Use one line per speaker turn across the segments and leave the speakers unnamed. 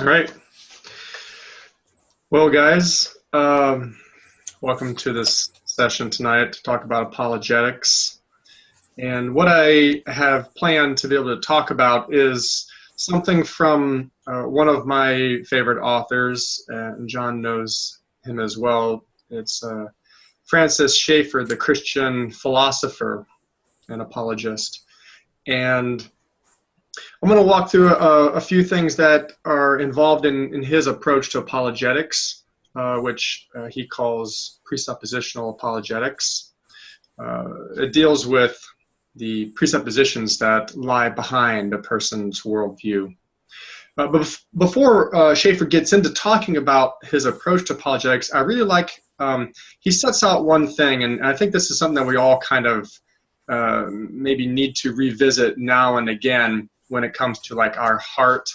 All right. Well, guys, welcome to this session tonight to talk about apologetics. And what I have planned to be able to talk about is something from one of my favorite authors, and John knows him as well. It's Francis Schaeffer, the Christian philosopher and apologist. And I'm going to walk through a few things that are involved in his approach to apologetics, which he calls presuppositional apologetics. It deals with the presuppositions that lie behind a person's worldview. But before Schaeffer gets into talking about his approach to apologetics, I really like, he sets out one thing, and I think this is something that we all kind of maybe need to revisit now and again when it comes to like our heart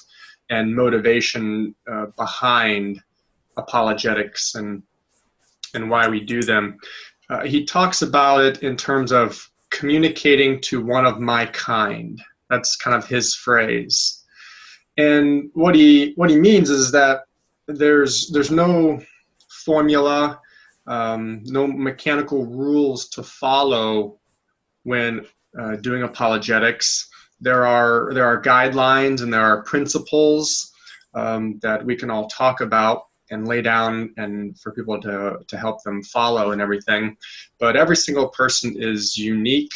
and motivation behind apologetics and why we do them. He talks about it in terms of communicating to one of my kind. That's kind of his phrase. And what he means is that there's no formula, no mechanical rules to follow when doing apologetics. There are guidelines and there are principles that we can all talk about and lay down and for people to help them follow and everything. But every single person is unique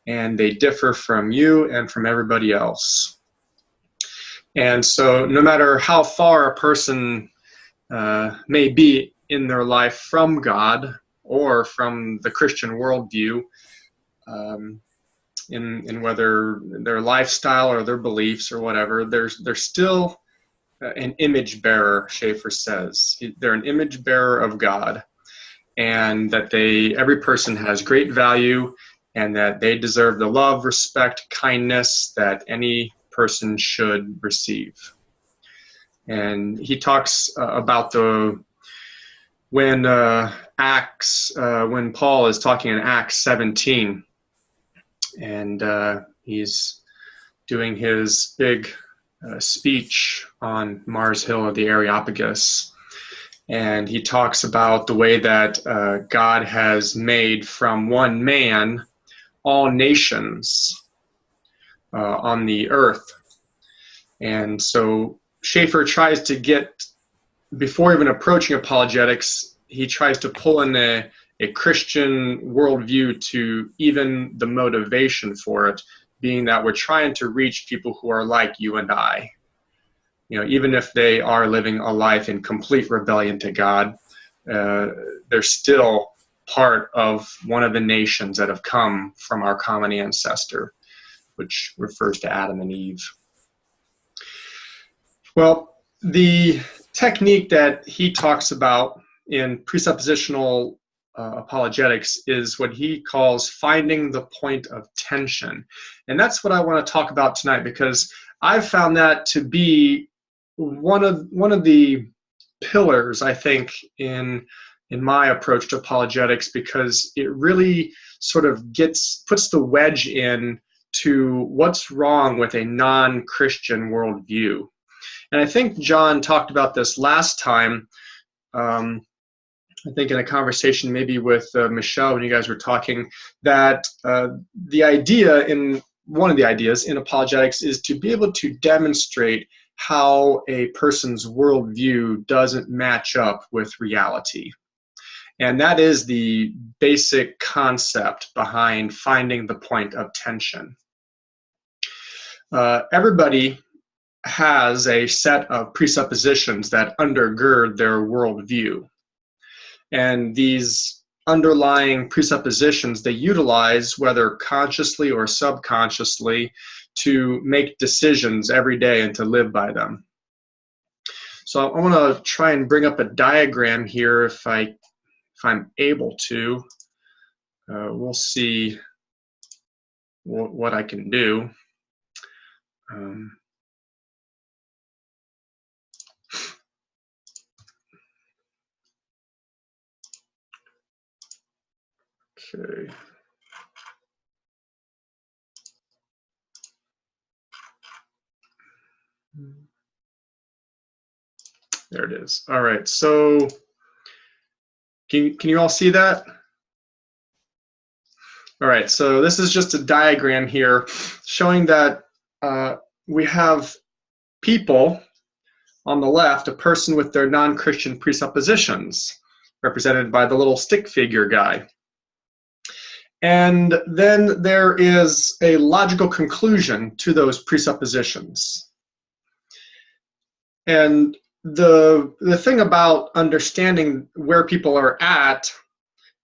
and they differ from you and from everybody else. And so no matter how far a person may be in their life from God or from the Christian worldview, in whether their lifestyle or their beliefs or whatever, they're still an image bearer, Schaeffer says. They're an image bearer of God, and that every person has great value and that they deserve the love, respect, kindness that any person should receive. And he talks about when Paul is talking in Acts 17, and he's doing his big speech on Mars Hill of the Areopagus. And he talks about the way that God has made from one man all nations on the earth. And so Schaeffer tries to get, before even approaching apologetics, he tries to pull in a Christian worldview to even the motivation for it, being that we're trying to reach people who are like you and I. You know, even if they are living a life in complete rebellion to God, they're still part of one of the nations that have come from our common ancestor, which refers to Adam and Eve. Well, the technique that he talks about in presuppositional apologetics is what he calls finding the point of tension. And that's what I want to talk about tonight, because I've found that to be one of the pillars, I think, in my approach to apologetics, because it really sort of puts the wedge in to what's wrong with a non-Christian worldview. And I think John talked about this last time, I think in a conversation maybe with Michelle when you guys were talking, that one of the ideas in apologetics is to be able to demonstrate how a person's worldview doesn't match up with reality. And that is the basic concept behind finding the point of tension. Everybody has a set of presuppositions that undergird their worldview. And these underlying presuppositions they utilize, whether consciously or subconsciously, to make decisions every day and to live by them. So I want to try and bring up a diagram here if I'm able to. We'll see what I can do. Okay. There it is. All right, so can you all see that? All right, so this is just a diagram here showing that we have people on the left, a person with their non-Christian presuppositions, represented by the little stick figure guy. And then there is a logical conclusion to those presuppositions. And the thing about understanding where people are at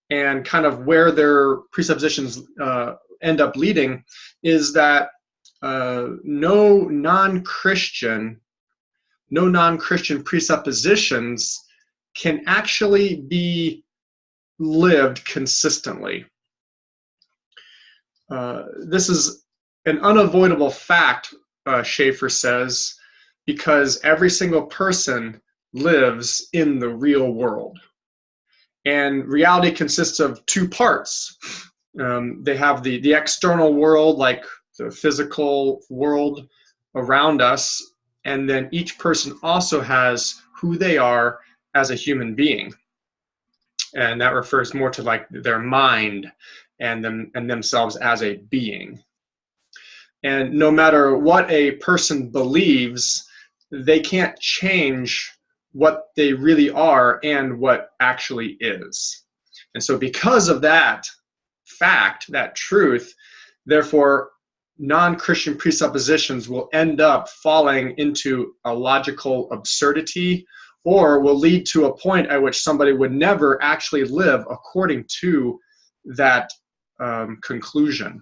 and kind of where their presuppositions end up leading is that no non-Christian presuppositions can actually be lived consistently. This is an unavoidable fact, Schaeffer says, because every single person lives in the real world. And reality consists of two parts. They have the external world, like the physical world around us, and then each person also has who they are as a human being. And that refers more to like their mind and themselves as a being. And no matter what a person believes, they can't change what they really are and what actually is. And so because of that fact, that truth, therefore, non-Christian presuppositions will end up falling into a logical absurdity, or will lead to a point at which somebody would never actually live according to that conclusion.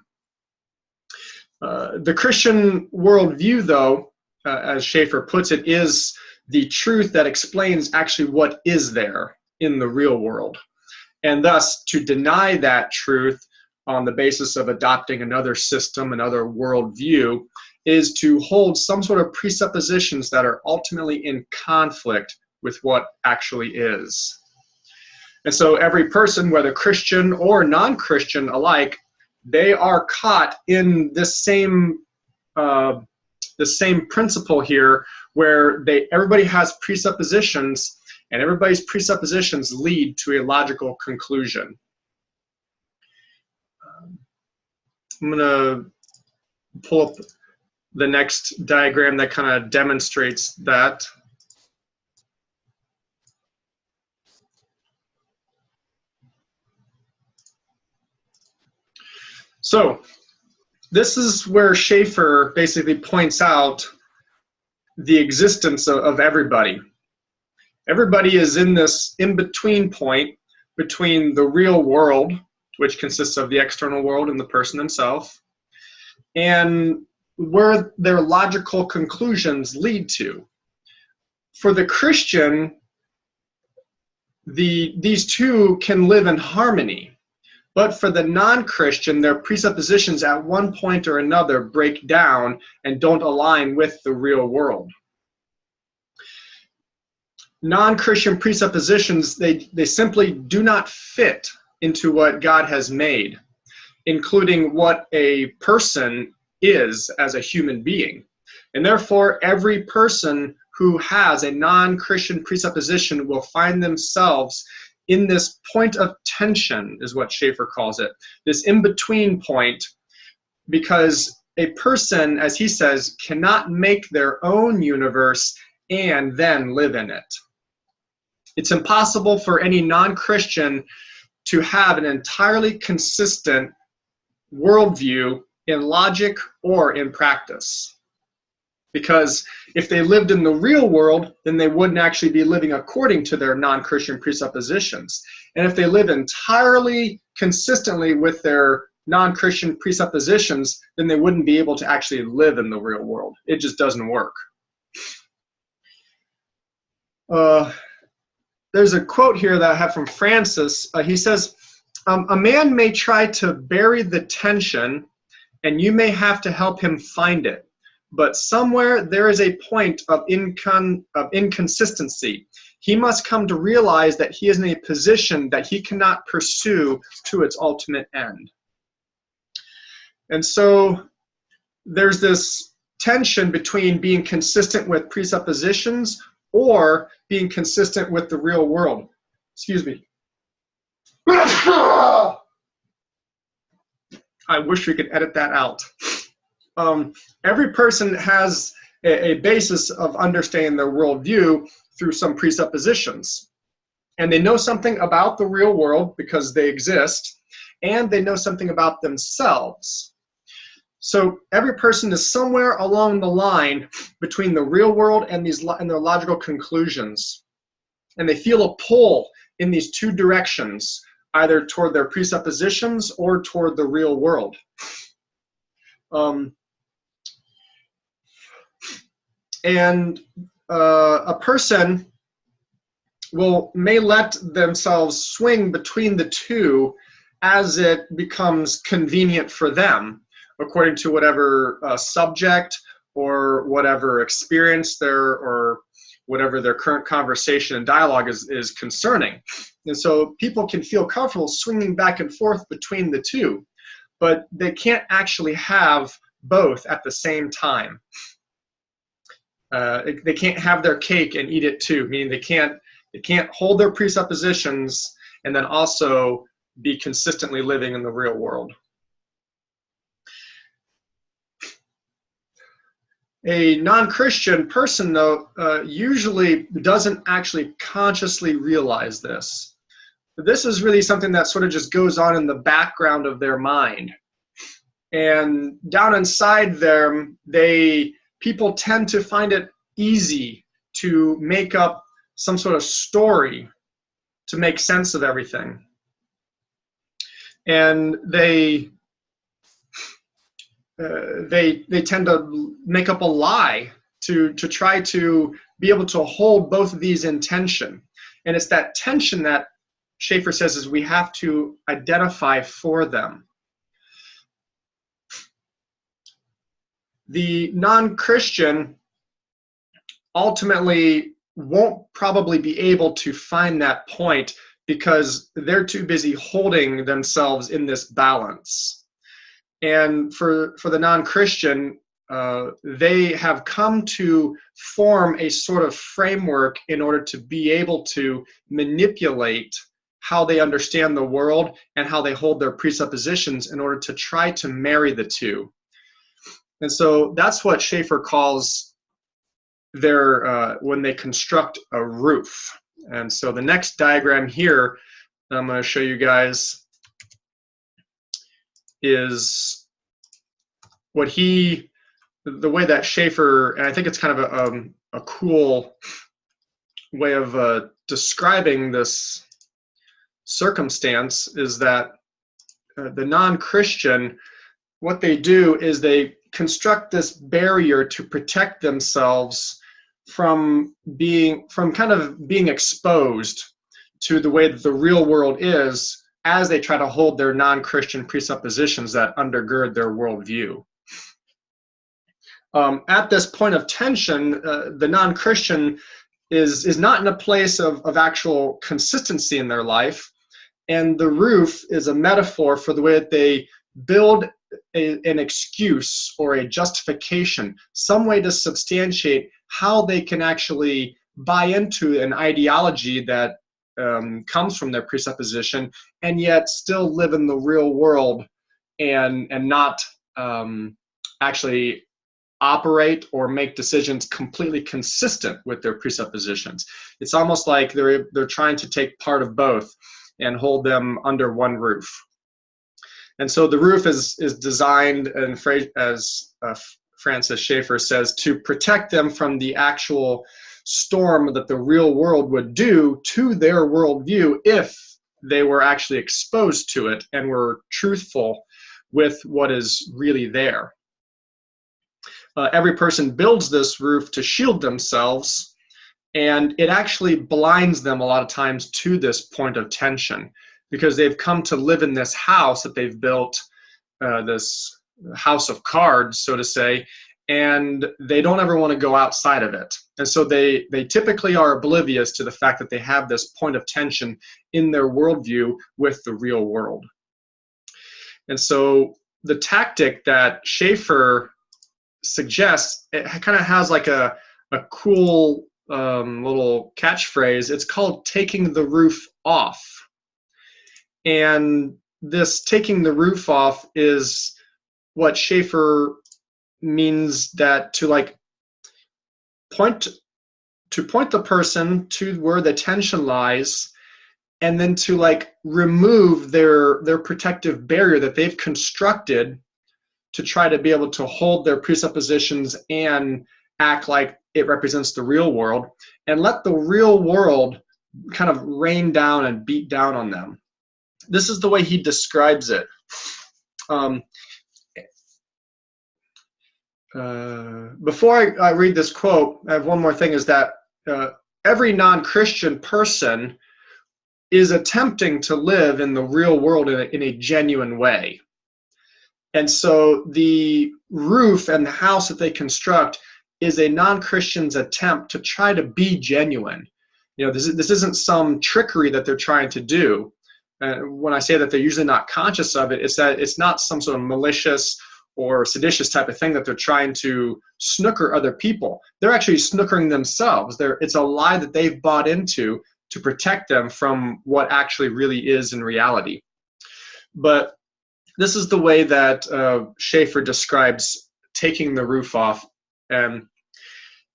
The Christian worldview, though, as Schaeffer puts it, is the truth that explains actually what is there in the real world. And thus, to deny that truth on the basis of adopting another system, another worldview, is to hold some sort of presuppositions that are ultimately in conflict with what actually is. And so every person, whether Christian or non-Christian alike, they are caught in this same principle here, where everybody has presuppositions, and everybody's presuppositions lead to a logical conclusion. I'm going to pull up the next diagram that kind of demonstrates that. So this is where Schaeffer basically points out the existence of everybody. Everybody is in this in-between point between the real world, which consists of the external world and the person himself, and where their logical conclusions lead to. For the Christian, these two can live in harmony. But for the non-Christian, their presuppositions at one point or another break down and don't align with the real world. Non-Christian presuppositions, they simply do not fit into what God has made, including what a person is as a human being. And therefore, every person who has a non-Christian presupposition will find themselves in this point of tension, is what Schaeffer calls it, this in-between point, because a person, as he says, cannot make their own universe and then live in it. It's impossible for any non-Christian to have an entirely consistent worldview in logic or in practice. Because if they lived in the real world, then they wouldn't actually be living according to their non-Christian presuppositions. And if they live entirely consistently with their non-Christian presuppositions, then they wouldn't be able to actually live in the real world. It just doesn't work. There's a quote here that I have from Francis. He says, a man may try to bury the tension, and you may have to help him find it. But somewhere there is a point of inconsistency. He must come to realize that he is in a position that he cannot pursue to its ultimate end. And so there's this tension between being consistent with presuppositions or being consistent with the real world. Excuse me. I wish we could edit that out. Every person has a basis of understanding their worldview through some presuppositions. And they know something about the real world because they exist, and they know something about themselves. So every person is somewhere along the line between the real world and their logical conclusions. And they feel a pull in these two directions, either toward their presuppositions or toward the real world. A person may let themselves swing between the two as it becomes convenient for them, according to whatever subject or whatever experience or whatever their current conversation and dialogue is concerning. And so people can feel comfortable swinging back and forth between the two, but they can't actually have both at the same time. They can't have their cake and eat it too, meaning they can't hold their presuppositions and then also be consistently living in the real world. A non-Christian person, though, usually doesn't actually consciously realize this. This is really something that sort of just goes on in the background of their mind. And down inside them, people tend to find it easy to make up some sort of story to make sense of everything. And they tend to make up a lie to try to be able to hold both of these in tension. And it's that tension that Schaeffer says is we have to identify for them. The non-Christian ultimately won't probably be able to find that point because they're too busy holding themselves in this balance. And for the non-Christian, they have come to form a sort of framework in order to be able to manipulate how they understand the world and how they hold their presuppositions in order to try to marry the two. And so that's what Schaeffer calls when they construct a roof. And so the next diagram here I'm going to show you guys is the way that Schaeffer, and I think it's kind of a cool way of describing this circumstance, is that the non-Christian, what they do is they construct this barrier to protect themselves from kind of being exposed to the way that the real world is as they try to hold their non-Christian presuppositions that undergird their worldview. At this point of tension, the non-Christian is not in a place of actual consistency in their life, and the roof is a metaphor for the way that they build an excuse or a justification, some way to substantiate how they can actually buy into an ideology that comes from their presupposition and yet still live in the real world and not actually operate or make decisions completely consistent with their presuppositions. It's almost like they're trying to take part of both and hold them under one roof. And so the roof is designed, and as Francis Schaeffer says, to protect them from the actual storm that the real world would do to their worldview if they were actually exposed to it and were truthful with what is really there. Every person builds this roof to shield themselves, and it actually blinds them a lot of times to this point of tension, because they've come to live in this house that they've built, this house of cards, so to say, and they don't ever want to go outside of it. And so they typically are oblivious to the fact that they have this point of tension in their worldview with the real world. And so the tactic that Schaeffer suggests, it kind of has like a cool little catchphrase. It's called taking the roof off. And this taking the roof off is what Schaeffer means, that to like point the person to where the tension lies, and then to like remove their protective barrier that they've constructed to try to be able to hold their presuppositions and act like it represents the real world, and let the real world kind of rain down and beat down on them. This is the way he describes it. Before I read this quote, I have one more thing, is that every non-Christian person is attempting to live in the real world in a genuine way. And so the roof and the house that they construct is a non-Christian's attempt to try to be genuine. You know, this isn't some trickery that they're trying to do. When I say that they're usually not conscious of it, it's that it's not some sort of malicious or seditious type of thing that they're trying to snooker other people. They're actually snookering themselves. It's a lie that they've bought into to protect them from what actually really is in reality. But this is the way that Schaeffer describes taking the roof off. And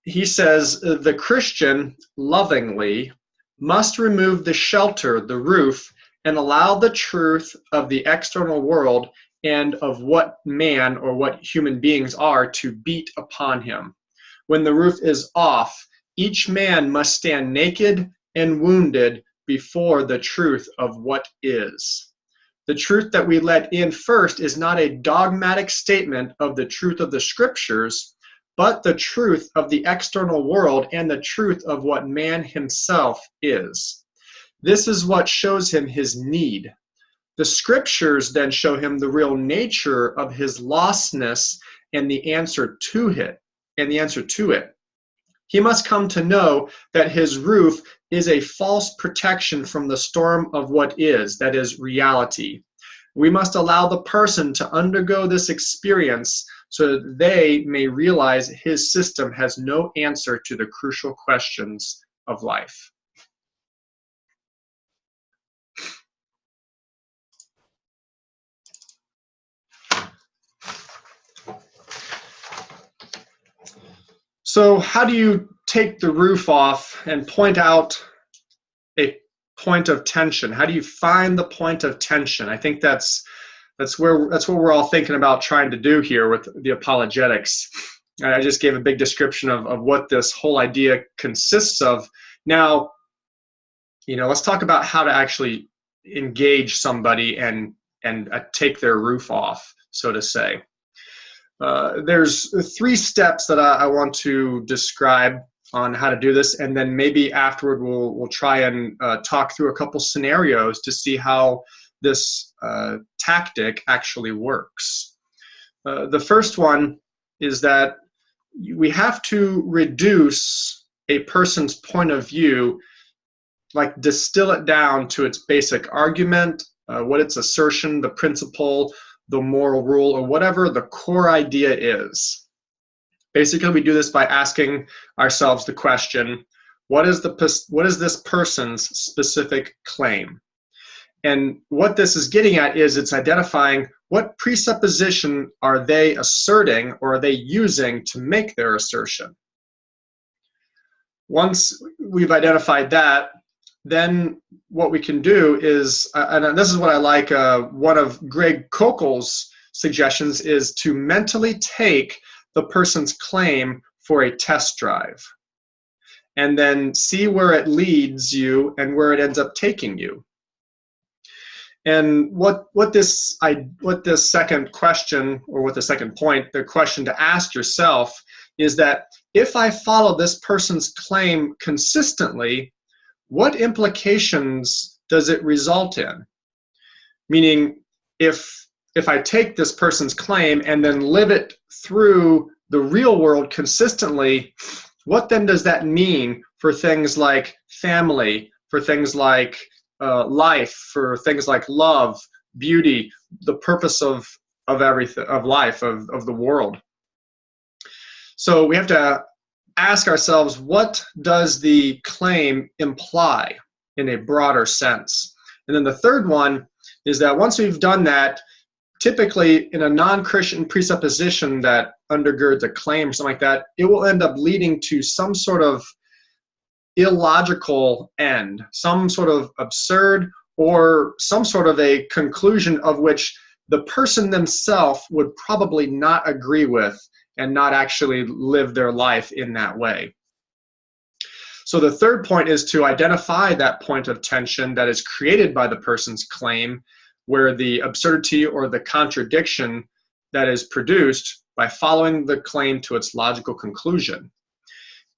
he says, the Christian lovingly must remove the shelter, the roof, and allow the truth of the external world and of what man or what human beings are to beat upon him. When the roof is off, each man must stand naked and wounded before the truth of what is. The truth that we let in first is not a dogmatic statement of the truth of the scriptures, but the truth of the external world and the truth of what man himself is. This is what shows him his need. The scriptures then show him the real nature of his lostness and the answer to it. He must come to know that his roof is a false protection from the storm of what is, that is, reality. We must allow the person to undergo this experience so that they may realize his system has no answer to the crucial questions of life. So how do you take the roof off and point out a point of tension? How do you find the point of tension? I think that's what we're all thinking about trying to do here with the apologetics. I just gave a big description of what this whole idea consists of. Now, let's talk about how to actually engage somebody and take their roof off, so to say. There's 3 steps that I want to describe on how to do this, and then maybe afterward we'll try and talk through a couple scenarios to see how this tactic actually works. The first one is that we have to reduce a person's point of view, like distill it down to its basic argument, what its assertion, the principle, the moral rule, or whatever the core idea is. Basically, we do this by asking ourselves the question, what is this person's specific claim? And what this is getting at is it's identifying what presupposition are they asserting or are they using to make their assertion. Once we've identified that, then what we can do is, and this is what I like, one of Greg Koukl's suggestions is to mentally take the person's claim for a test drive and then see where it leads you and where it ends up taking you. And what this second question, or what the second point, the question to ask yourself is that if I follow this person's claim consistently, what implications does it result in? Meaning, if I take this person's claim and then live it through the real world consistently, what then does that mean for things like family, for things like life, for things like love, beauty, the purpose of everything, of life, of the world? So we have to ask ourselves, what does the claim imply in a broader sense? And then the third one is that once we've done that, typically in a non-Christian presupposition that undergirds a claim or something like that, it will end up leading to some sort of illogical end, some sort of absurd or some sort of a conclusion of which the person themselves would probably not agree with and not actually live their life in that way. So the third point is to identify that point of tension that is created by the person's claim, where the absurdity or the contradiction that is produced by following the claim to its logical conclusion.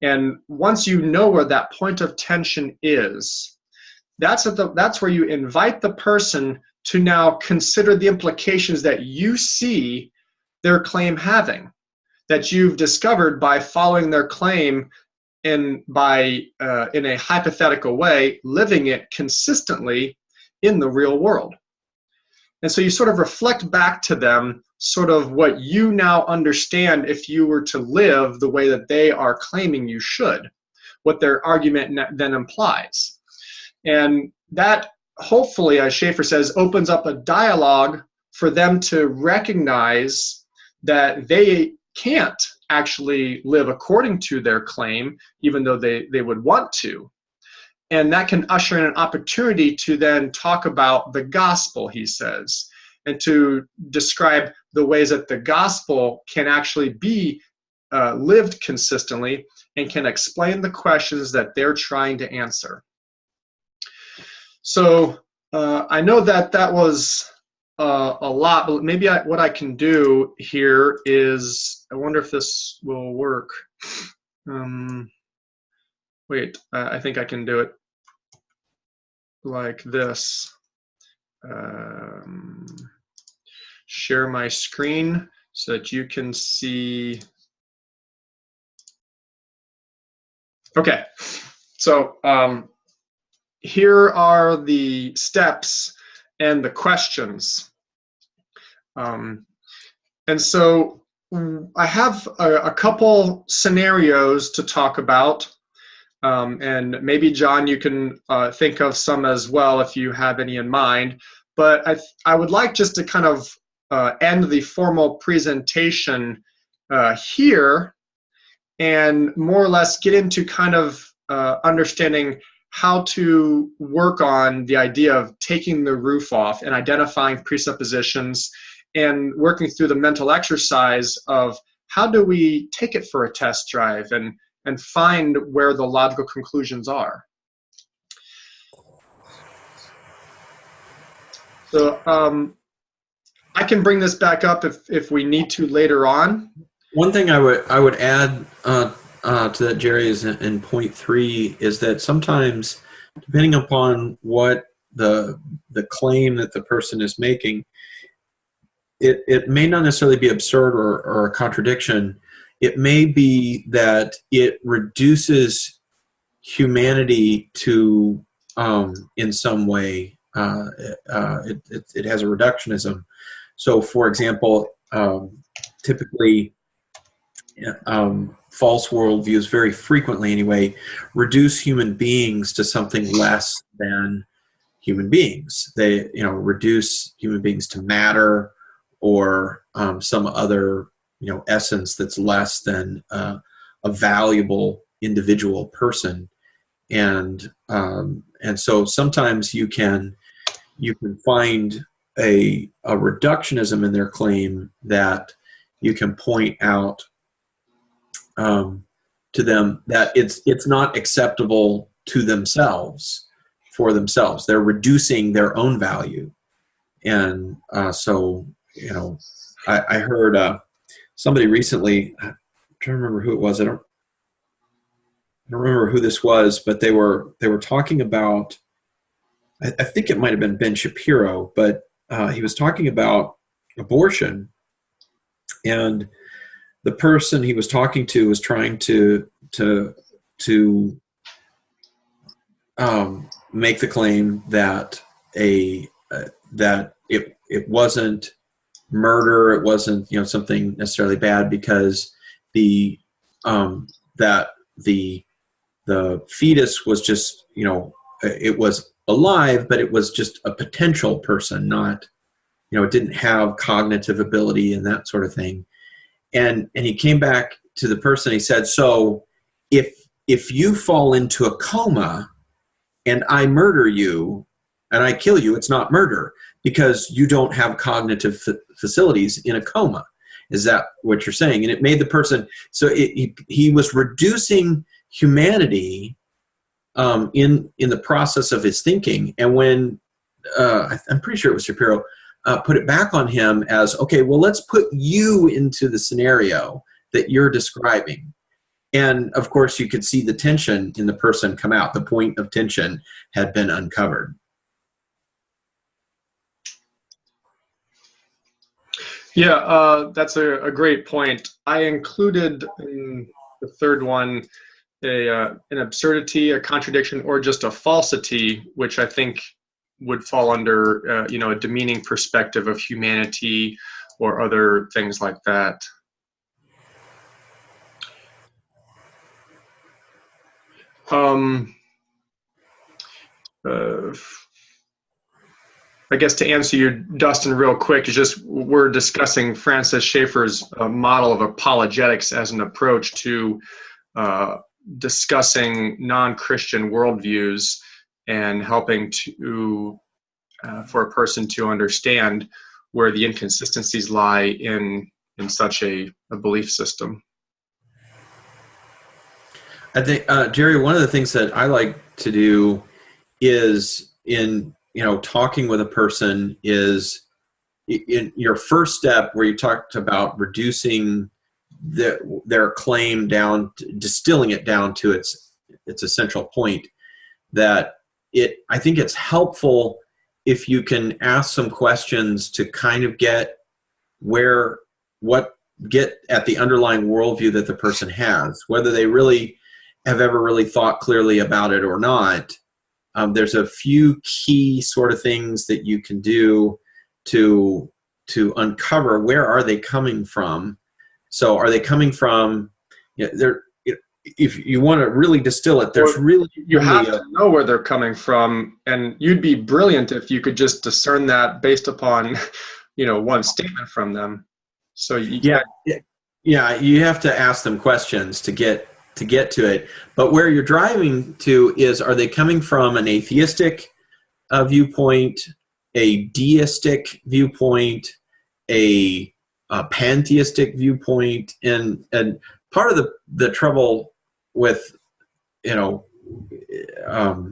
And once you know where that point of tension is, that's where you invite the person to now consider the implications that you see their claim having, that you've discovered by following their claim and by, in a hypothetical way, living it consistently in the real world. And so you sort of reflect back to them sort of what you now understand if you were to live the way that they are claiming you should, what their argument then implies. And that hopefully, as Schaeffer says, opens up a dialogue for them to recognize that they can't actually live according to their claim, even though they would want to. And that can usher in an opportunity to then talk about the gospel, he says, and to describe the ways that the gospel can actually be lived consistently and can explain the questions that they're trying to answer. So I know that that was a lot, but maybe what I can do here is, I wonder if this will work. Wait, I think I can do it like this. Share my screen so that you can see. Okay, so here are the steps and the questions. And so I have a couple scenarios to talk about. And maybe, John, you can think of some as well if you have any in mind. But I would like just to kind of end the formal presentation here and more or less get into kind of understanding how to work on the idea of taking the roof off and identifying presuppositions and working through the mental exercise of how do we take it for a test drive and find where the logical conclusions are. So I can bring this back up if we need to later on.
One thing I would add to that, Jerry, is in point 3, is that sometimes, depending upon what the claim that the person is making, it may not necessarily be absurd or a contradiction. It may be that it reduces humanity to, in some way, it has a reductionism. So, for example, typically, false worldviews, very frequently anyway, reduce human beings to something less than human beings. They, reduce human beings to matter or some other, essence that's less than a valuable individual person. And so sometimes you can find a reductionism in their claim that you can point out to them that it's not acceptable to themselves, for themselves. They're reducing their own value. And so, I heard somebody recently, I'm trying to remember who it was. I don't remember who this was, but they were talking about, I think it might have been Ben Shapiro, but he was talking about abortion, and the person he was talking to was trying to make the claim that that it wasn't murder, it wasn't something necessarily bad, because the that the fetus was just, it was alive, but it was just a potential person, not, it didn't have cognitive ability and that sort of thing. And he came back to the person. He said, so if you fall into a coma and I murder you and I kill you, it's not murder because you don't have cognitive facilities in a coma. Is that what you're saying? And it made the person, so he was reducing humanity in the process of his thinking. And when, I'm pretty sure it was Shapiro, put it back on him as, okay, well, let's put you into the scenario that you're describing. And of course, you could see the tension in the person come out. The point of tension had been uncovered.
Yeah, that's a great point. I included in the third one an absurdity, a contradiction, or just a falsity, which I think would fall under a demeaning perspective of humanity or other things like that. I guess to answer you, Dustin, real quick, is just we're discussing Francis Schaeffer's model of apologetics as an approach to discussing non-Christian worldviews and helping to for a person to understand where the inconsistencies lie in such a belief system.
I think, Jerry, one of the things that I like to do is in talking with a person is in your first step where you talked about reducing their claim down, distilling it down to its essential point, that I think it's helpful if you can ask some questions to kind of get at the underlying worldview that the person has, whether they really have ever really thought clearly about it or not. There's a few key sort of things that you can do to uncover where are they coming from. So are they coming from, if you want to really distill it, there's really...
You have to know where they're coming from, and you'd be brilliant if you could just discern that based upon, one statement from them. So you
have to ask them questions to get to it. But where you're driving to is, are they coming from an atheistic viewpoint, a deistic viewpoint, a pantheistic viewpoint? And part of the trouble with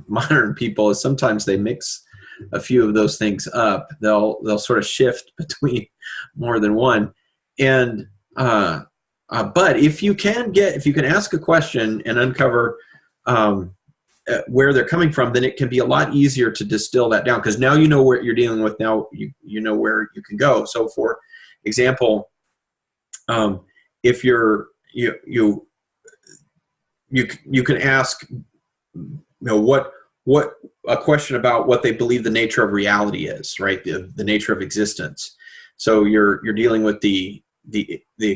modern people is sometimes they mix a few of those things up. They'll sort of shift between more than one. And but if you can ask a question and uncover where they're coming from, then it can be a lot easier to distill that down, because now you know what you're dealing with. Now you know where you can go. So, for example, if you can ask what a question about what they believe the nature of reality is, right? The nature of existence. So you're dealing with the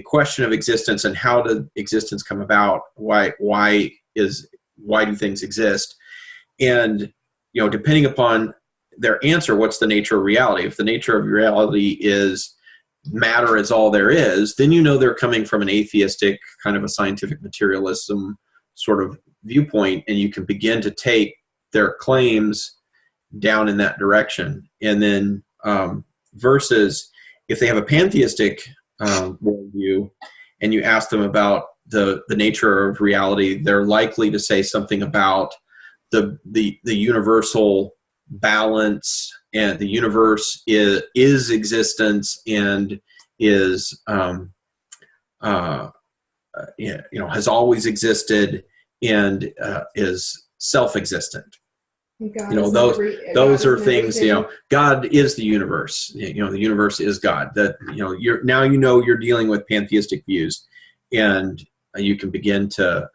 question of existence and how did existence come about? Why do things exist? And depending upon their answer, what's the nature of reality? If the nature of reality is matter is all there is, then they're coming from an atheistic kind of a scientific materialism sort of viewpoint, and you can begin to take their claims down in that direction. And then versus if they have a pantheistic worldview and you ask them about the nature of reality, they're likely to say something about the universal balance, and the universe is existence and is has always existed and is self-existent. Those are things. God is the universe. The universe is God. That you're dealing with pantheistic views, and you can begin to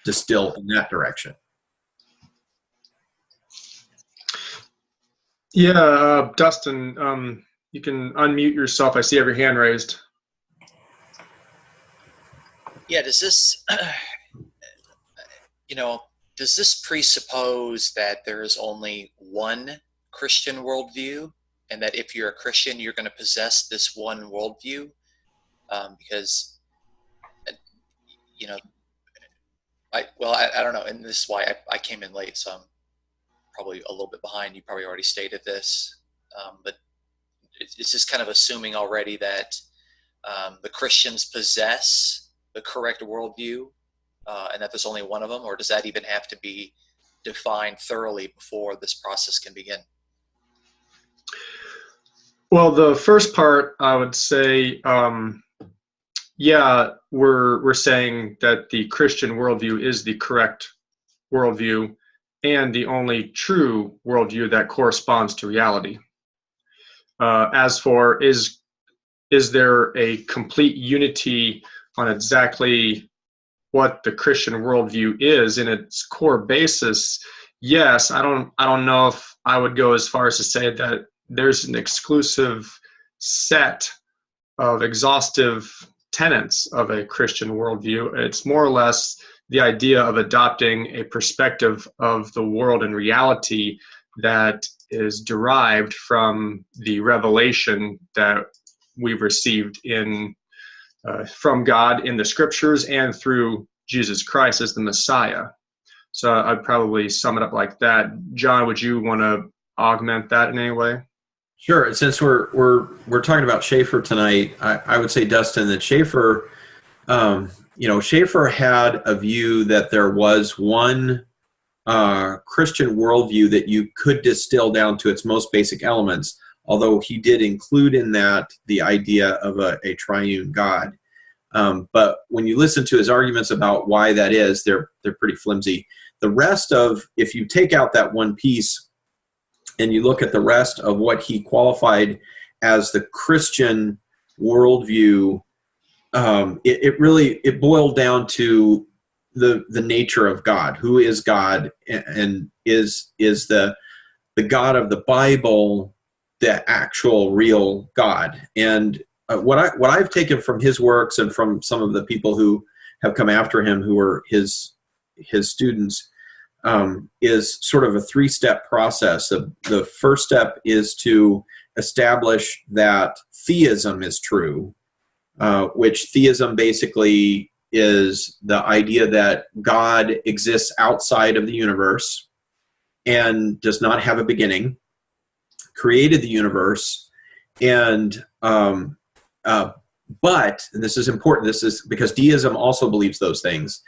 distill in that direction.
Yeah, Dustin, you can unmute yourself. I see every hand raised.
Yeah, does this, does this presuppose that there is only one Christian worldview, and that if you're a Christian, you're going to possess this one worldview? Because, uh, you know, I don't know, and this is why I came in late, so I'm probably a little bit behind. You probably already stated this, but it's just kind of assuming already that the Christians possess the correct worldview, and that there's only one of them, or does that even have to be defined thoroughly before this process can begin?
Well, the first part, I would say, yeah, we're saying that the Christian worldview is the correct worldview and the only true worldview that corresponds to reality. As for is there a complete unity on exactly what the Christian worldview is in its core basis? Yes, I don't know if I would go as far as to say that there's an exclusive set of exhaustive tenets of a Christian worldview. It's more or less the idea of adopting a perspective of the world and reality that is derived from the revelation that we've received from God in the scriptures and through Jesus Christ as the Messiah. So I'd probably sum it up like that. John, would you want to augment that in any way?
Sure. Since we're talking about Schaeffer tonight, I would say, Dustin, that Schaeffer, Schaeffer had a view that there was one Christian worldview that you could distill down to its most basic elements, although he did include in that the idea of a triune God. But when you listen to his arguments about why that is, they're pretty flimsy. The rest of, if you take out that one piece and you look at the rest of what he qualified as the Christian worldview, it boiled down to the nature of God. Who is God, and is the God of the Bible the actual real God? And what I've taken from his works and from some of the people who have come after him, who are his students, is sort of a three-step process. The first step is to establish that theism is true, which theism basically is the idea that God exists outside of the universe and does not have a beginning, created the universe, and but, and this is important, this is because deism also believes those things.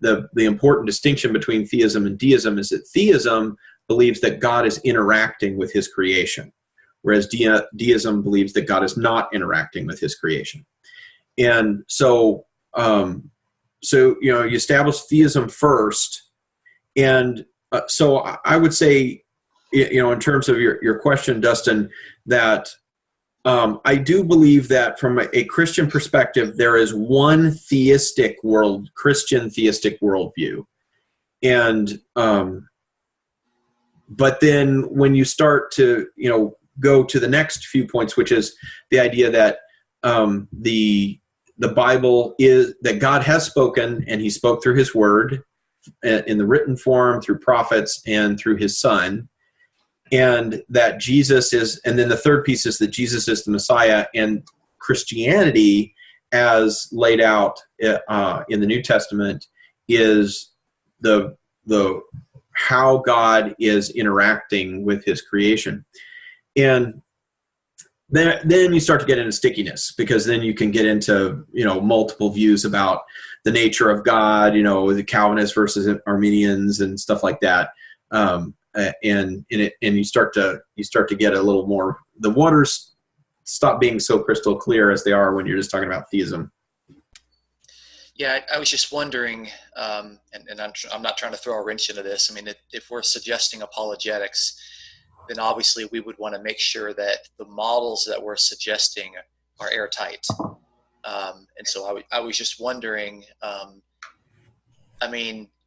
The important distinction between theism and deism is that theism believes that God is interacting with his creation, whereas deism believes that God is not interacting with his creation. And so, you establish theism first. And so I would say, in terms of your question, Dustin, that I do believe that from a Christian perspective, there is one Christian theistic worldview. And, but then when you start to, go to the next few points, which is the idea that the Bible is, that God has spoken, and he spoke through his word in the written form, through prophets, and through his son. And that Jesus is, and then the third piece is that Jesus is the Messiah, and Christianity, as laid out in the New Testament, is the how God is interacting with his creation. And then you start to get into stickiness, because then you can get into multiple views about the nature of God, the Calvinists versus Arminians and stuff like that. And you start to get a little more, the waters stop being so crystal clear as they are when you're just talking about theism.
Yeah, I was just wondering, and I'm not trying to throw a wrench into this. I mean, if we're suggesting apologetics, then obviously we would want to make sure that the models that we're suggesting are airtight. And so I was just wondering,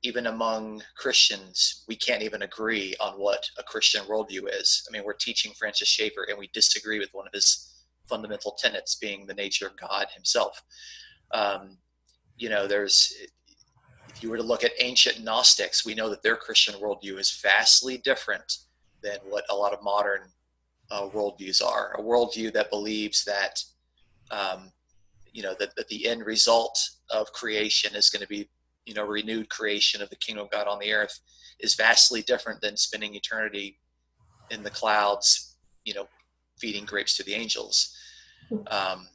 even among Christians, we can't even agree on what a Christian worldview is. I mean, we're teaching Francis Schaeffer, and we disagree with one of his fundamental tenets, being the nature of God himself. there's, if you were to look at ancient Gnostics, we know that their Christian worldview is vastly different than what a lot of modern worldviews are. A worldview that believes that, that the end result of creation is going to be, renewed creation of the kingdom of God on the earth, is vastly different than spending eternity in the clouds, feeding grapes to the angels. I'm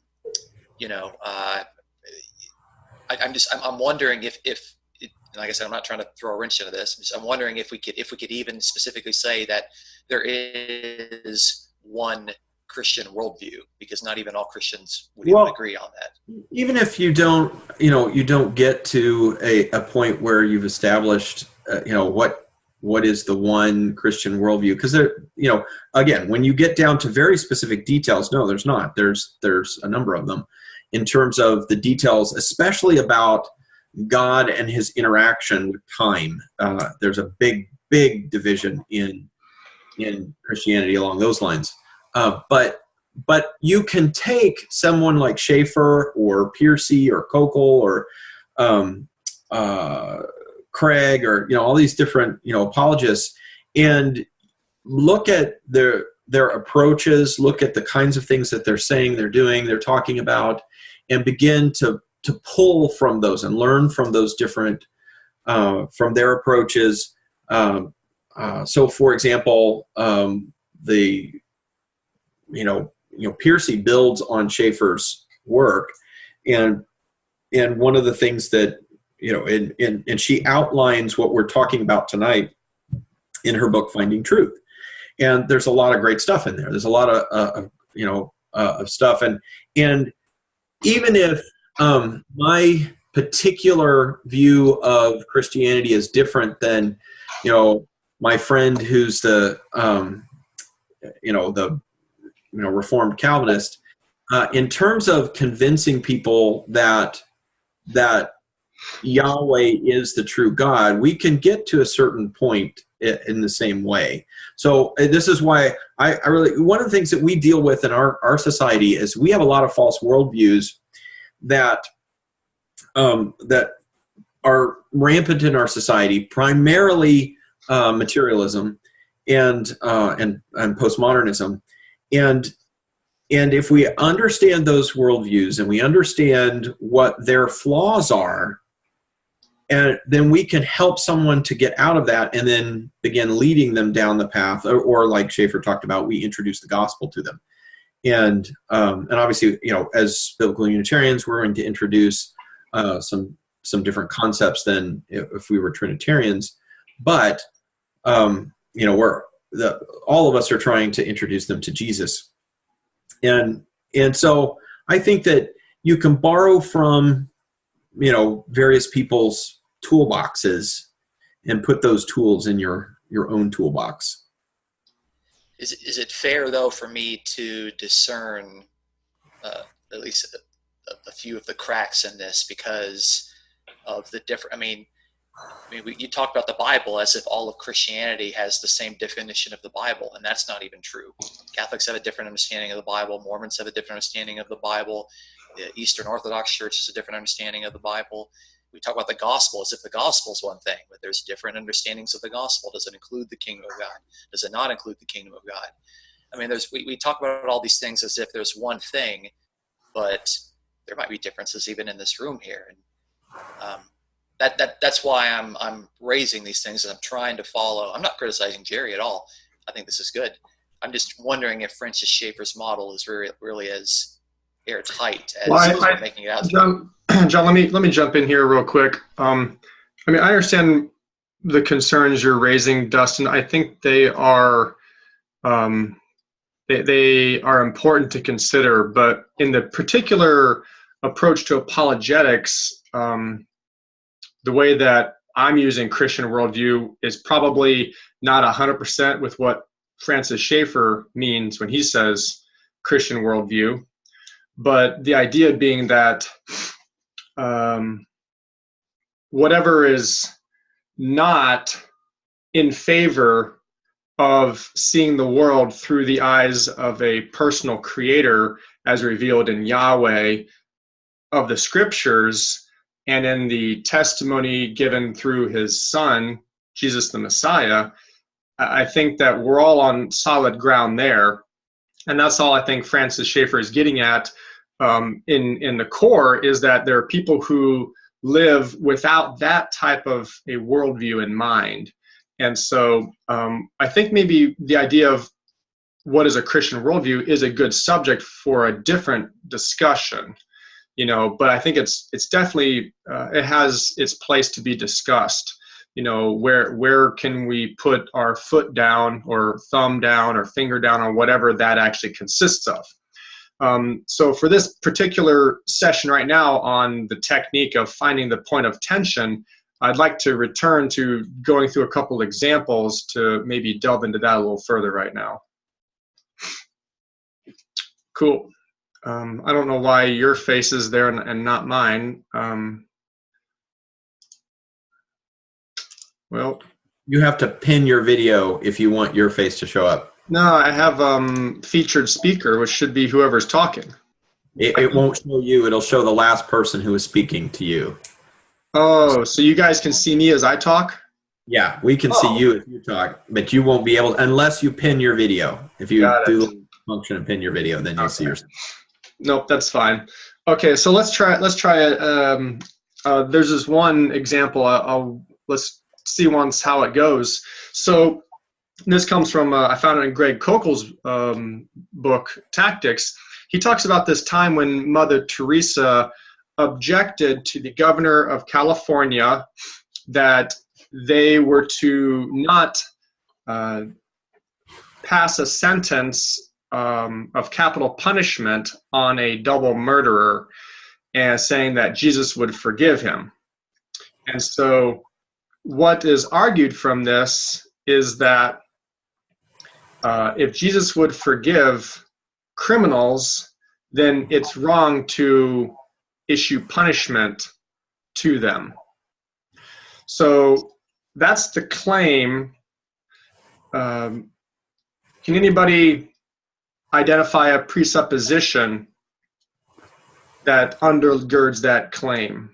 wondering if like I said, I'm not trying to throw a wrench into this. I'm wondering if we could even specifically say that there is one Christian worldview, because not even all Christians would even agree on that.
Even if you don't get to a point where you've established, what is the one Christian worldview? Because again, when you get down to very specific details, no, there's not. There's a number of them in terms of the details, especially about God and his interaction with time. There's a big division in Christianity along those lines. But you can take someone like Schaeffer or Piercy or Kokel or Craig or all these different apologists, and look at their approaches, look at the kinds of things that they're saying, they're doing, they're talking about, and begin to pull from those and learn from those different from their approaches. So, for example, Piercy builds on Schaeffer's work, and one of the things that and she outlines what we're talking about tonight in her book Finding Truth, and there's a lot of great stuff in there. There's a lot of stuff, and even if my particular view of Christianity is different than my friend who's the Reformed Calvinist, in terms of convincing people that Yahweh is the true God, we can get to a certain point in the same way. So this is why I really, one of the things that we deal with in our society is we have a lot of false worldviews that are rampant in our society, primarily materialism and postmodernism. And if we understand those worldviews and we understand what their flaws are, and then we can help someone to get out of that and then begin leading them down the path, or like Schaeffer talked about, we introduce the gospel to them. And obviously, as biblical Unitarians, we're going to introduce some different concepts than if we were Trinitarians. But all of us are trying to introduce them to Jesus. And so I think that you can borrow from various people's toolboxes and put those tools in your own toolbox.
Is it fair, though, for me to discern at least a few of the cracks in this because of the different? You talk about the Bible as if all of Christianity has the same definition of the Bible, and that's not even true. Catholics have a different understanding of the Bible. Mormons have a different understanding of the Bible. The Eastern Orthodox Church has a different understanding of the Bible. We talk about the gospel as if the gospel is one thing, but there's different understandings of the gospel. Does it include the kingdom of God? Does it not include the kingdom of God? We talk about all these things as if there's one thing, but there might be differences even in this room here. And that's why I'm raising these things, and I'm trying to follow. I'm not criticizing Jerry at all. I think this is good. I'm just wondering if Francis Schaeffer's model is really as airtight as we're making it out.
John, let me jump in here real quick. I understand the concerns you're raising, Dustin. I think they are important to consider, but in the particular approach to apologetics, the way that I'm using Christian worldview is probably not 100% with what Francis Schaeffer means when he says Christian worldview. But the idea being that whatever is not in favor of seeing the world through the eyes of a personal creator as revealed in Yahweh of the scriptures, and in the testimony given through his son, Jesus the Messiah, I think that we're all on solid ground there. And that's all I think Francis Schaeffer is getting at in the core, is that there are people who live without that type of a worldview in mind. And so I think maybe the idea of what is a Christian worldview is a good subject for a different discussion, but I think it's definitely, it has its place to be discussed. Where can we put our foot down or thumb down or finger down on whatever that actually consists of. So for this particular session right now on the technique of finding the point of tension, I'd like to return to going through a couple examples to maybe delve into that a little further right now. Cool. I don't know why your face is there and not mine. Well,
you have to pin your video if you want your face to show up.
No, I have featured speaker, which should be whoever's talking.
It won't show you. It'll show the last person who is speaking to you.
Oh, so you guys can see me as I talk?
Yeah, we can see you if you talk, but you won't be able to, unless you pin your video. If you do the function and pin your video, then you'll see yourself.
Nope, that's fine. Okay, so let's try it. There's this one example. Let's see once how it goes. So this comes from, I found it in Greg Koukl's book, Tactics. He talks about this time when Mother Teresa objected to the governor of California that they were to not pass a sentence of capital punishment on a double murderer, and saying that Jesus would forgive him. And so what is argued from this is that if Jesus would forgive criminals, then it's wrong to issue punishment to them. So that's the claim. Can anybody identify a presupposition that undergirds that claim?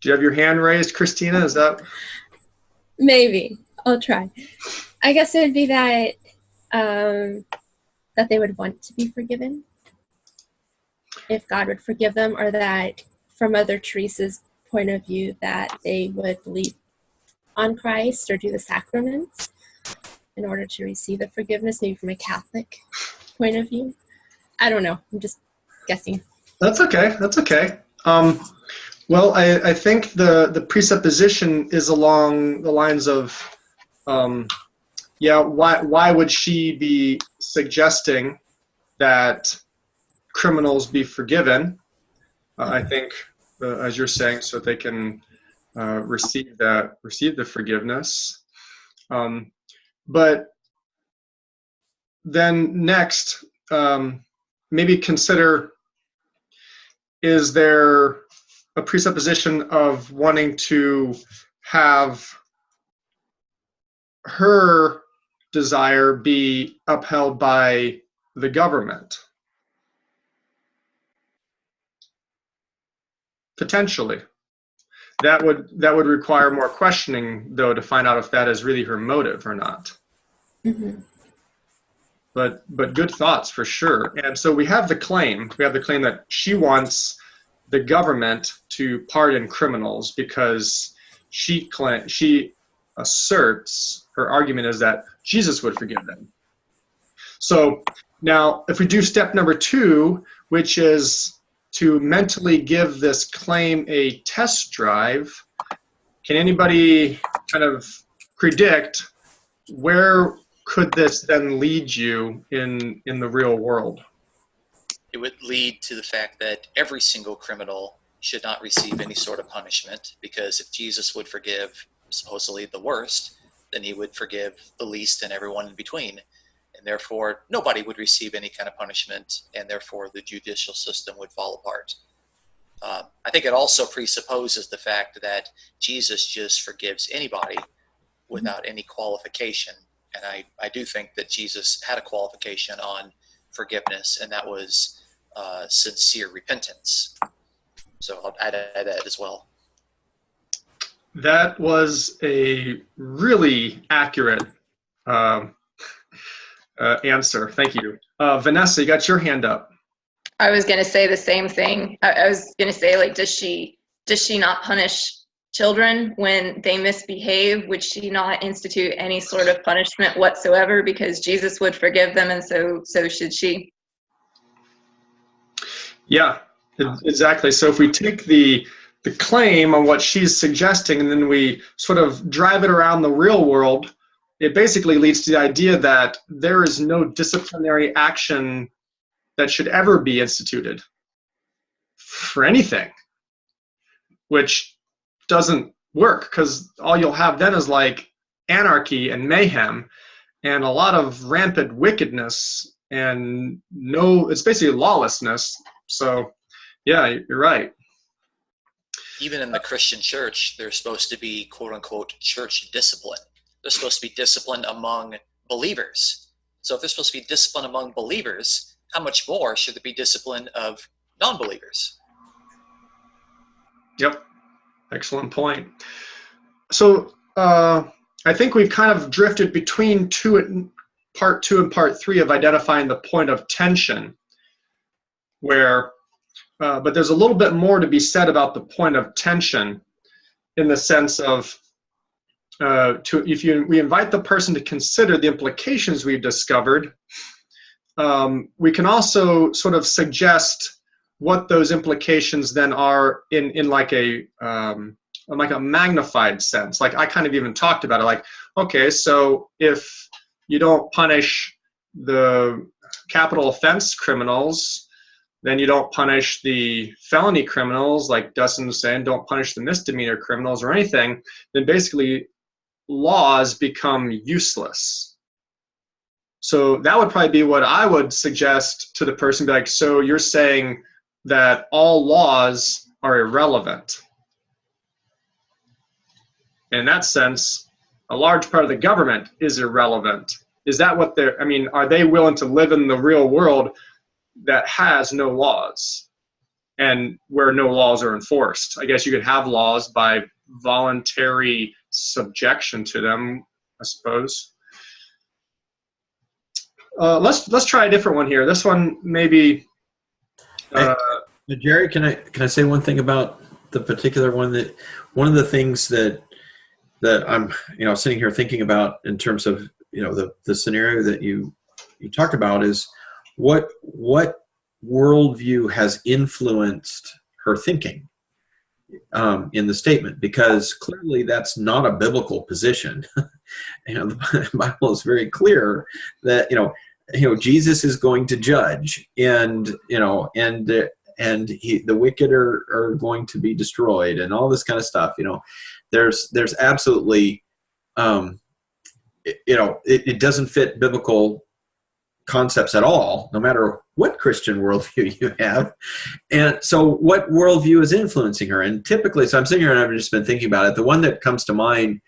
Do you have your hand raised, Christina? Is that?
Maybe. I'll try. I guess it would be that that they would want to be forgiven, if God would forgive them, or that from Mother Teresa's point of view that they would believe on Christ or do the sacraments in order to receive the forgiveness, maybe from a Catholic point of view. I don't know. I'm just guessing.
That's okay. That's okay. Well, I think the presupposition is along the lines of, why would she be suggesting that criminals be forgiven? I think, as you're saying, so they can receive the forgiveness. But then next, maybe consider, is there a presupposition of wanting to have her desire be upheld by the government? Potentially. That would require more questioning, though, to find out if that is really her motive or not.
Mm-hmm.
But good thoughts for sure. And so we have the claim. We have the claim that she wants the government to pardon criminals because she asserts, her argument is that Jesus would forgive them. So now, if we do step number 2, which is to mentally give this claim a test drive, can anybody kind of predict where could this then lead you in the real world?
It would lead to the fact that every single criminal should not receive any sort of punishment, because if Jesus would forgive supposedly the worst, then he would forgive the least and everyone in between. And therefore, nobody would receive any kind of punishment, and therefore the judicial system would fall apart. I think it also presupposes the fact that Jesus just forgives anybody without any qualification, And I do think that Jesus had a qualification on forgiveness, and that was sincere repentance. So I'll add that as well.
That was a really accurate answer. Thank you. Vanessa, you got your hand up.
I was going to say the same thing. I was going to say, like, does she not punish children when they misbehave? Would she not institute any sort of punishment whatsoever, because Jesus would forgive them, and so should she?
Yeah, exactly. So if we take the claim on what she's suggesting and then we sort of drive it around the real world, it basically leads to the idea that there is no disciplinary action that should ever be instituted for anything, which doesn't work, because all you'll have then is like anarchy and mayhem and a lot of rampant wickedness, and it's basically lawlessness. So yeah, you're right.
Even in the Christian church, there's supposed to be quote unquote church discipline. There's supposed to be discipline among believers. So if there's supposed to be discipline among believers, how much more should there be discipline of non-believers?
Yep. Excellent point. So I think we've kind of drifted between part 2 and part 3 of identifying the point of tension, where but there's a little bit more to be said about the point of tension, in the sense of we invite the person to consider the implications we've discovered, we can also sort of suggest what those implications then are in like a magnified sense. Like I kind of even talked about it, like, okay, so if you don't punish the capital offense criminals, then you don't punish the felony criminals, like Dustin was saying, don't punish the misdemeanor criminals or anything, then basically laws become useless. So that would probably be what I would suggest to the person, be like, so you're saying that all laws are irrelevant. In that sense, a large part of the government is irrelevant. Is that what are they willing to live in the real world that has no laws and where no laws are enforced? I guess you could have laws by voluntary subjection to them, I suppose. Let's try a different one here. This one maybe.
Jerry, can I say one thing about the particular one? That one of the things that I'm sitting here thinking about in terms of the scenario that you talked about is what worldview has influenced her thinking in the statement, because clearly that's not a biblical position. The Bible is very clear that Jesus is going to judge, and the wicked are going to be destroyed, and all this kind of stuff. There's absolutely it doesn't fit biblical concepts at all, no matter what Christian worldview you have. And so what worldview is influencing her? And typically, so I'm sitting here and I've just been thinking about it. The one that comes to mind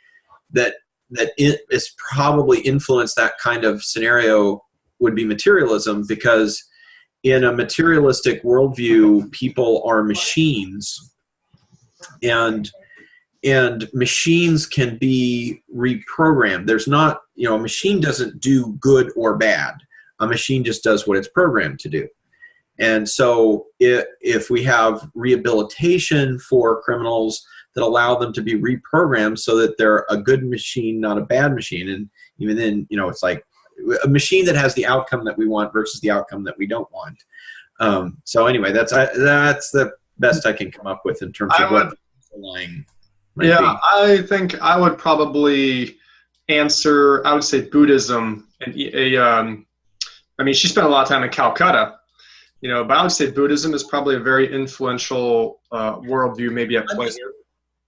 that it is probably influenced that kind of scenario would be materialism, because in a materialistic worldview, people are machines, and machines can be reprogrammed. There's not, a machine doesn't do good or bad. A machine just does what it's programmed to do. And so if we have rehabilitation for criminals that allow them to be reprogrammed so that they're a good machine, not a bad machine, and even then, it's like a machine that has the outcome that we want versus the outcome that we don't want. So anyway, that's the best I can come up with in terms of what underlying might be.
I think I would probably answer, I would say Buddhism. And she spent a lot of time in Calcutta, but I would say Buddhism is probably a very influential worldview maybe at play here.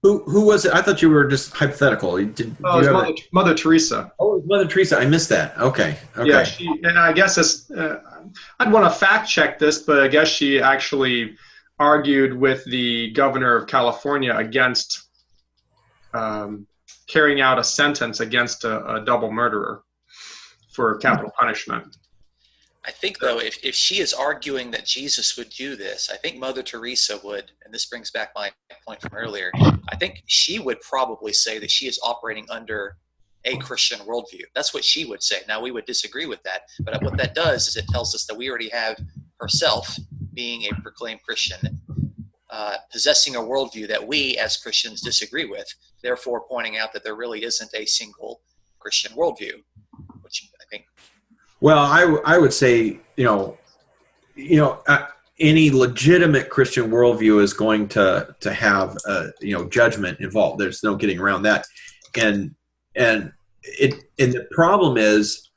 Who was it? I thought you were just hypothetical.
Mother Teresa.
Oh, it was Mother Teresa. I missed that. Okay.
Yeah, and I guess I'd want to fact check this, but I guess she actually argued with the governor of California against carrying out a sentence against a double murderer. for capital punishment.
I think, though, if she is arguing that Jesus would do this, I think Mother Teresa would, and this brings back my point from earlier, I think she would probably say that she is operating under a Christian worldview. That's what she would say. Now, we would disagree with that, but what that does is it tells us that we already have herself, being a proclaimed Christian, possessing a worldview that we as Christians disagree with, therefore pointing out that there really isn't a single Christian worldview, which I think.
Well, I would say, any legitimate Christian worldview is going to have judgment involved. There's no getting around that, and the problem is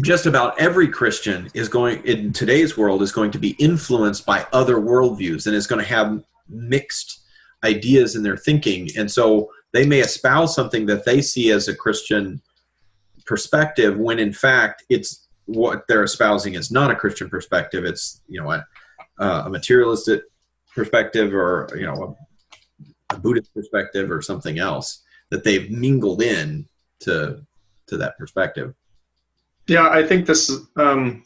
just about every Christian in today's world is going to be influenced by other worldviews and is going to have mixed ideas in their thinking, and so they may espouse something that they see as a Christian perspective when in fact it's what they're espousing is not a Christian perspective. It's a materialistic perspective, or a Buddhist perspective, or something else that they've mingled in to that perspective.
Yeah, I think this is a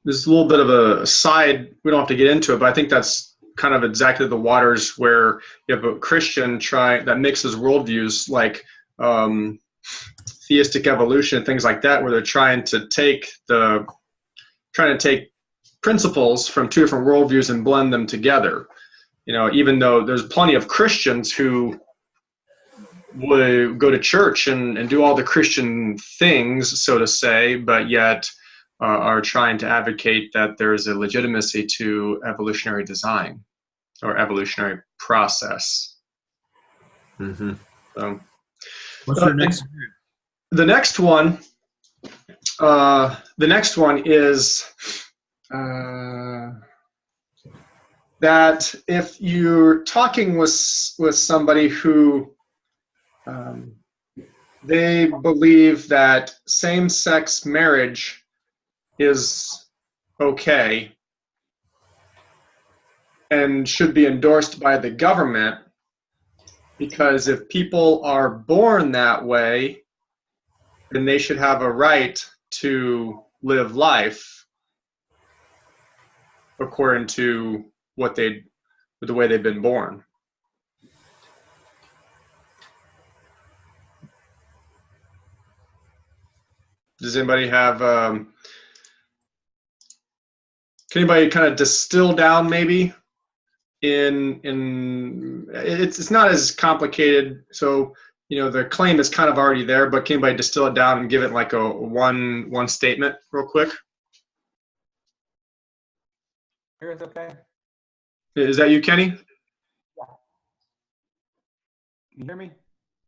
little bit of a side. We don't have to get into it, but I think that's kind of exactly the waters where you have a Christian that mixes worldviews, like theistic evolution, things like that, where they're trying to take principles from two different worldviews and blend them together. Even though there's plenty of Christians who would go to church and do all the Christian things, so to say, but yet are trying to advocate that there's a legitimacy to evolutionary design or evolutionary process.
Mm-hmm.
What's
your next?
The next one is that if you're talking with somebody who they believe that same-sex marriage is okay and should be endorsed by the government, because if people are born that way, then they should have a right to live life according to the way they've been born. Does anybody have? Can anybody kind of distill down maybe? It's not as complicated. So the claim is kind of already there, but can anybody distill it down and give it like a one statement real quick?
Here is okay.
Is that you, Kenny?
Yeah. Can you hear me?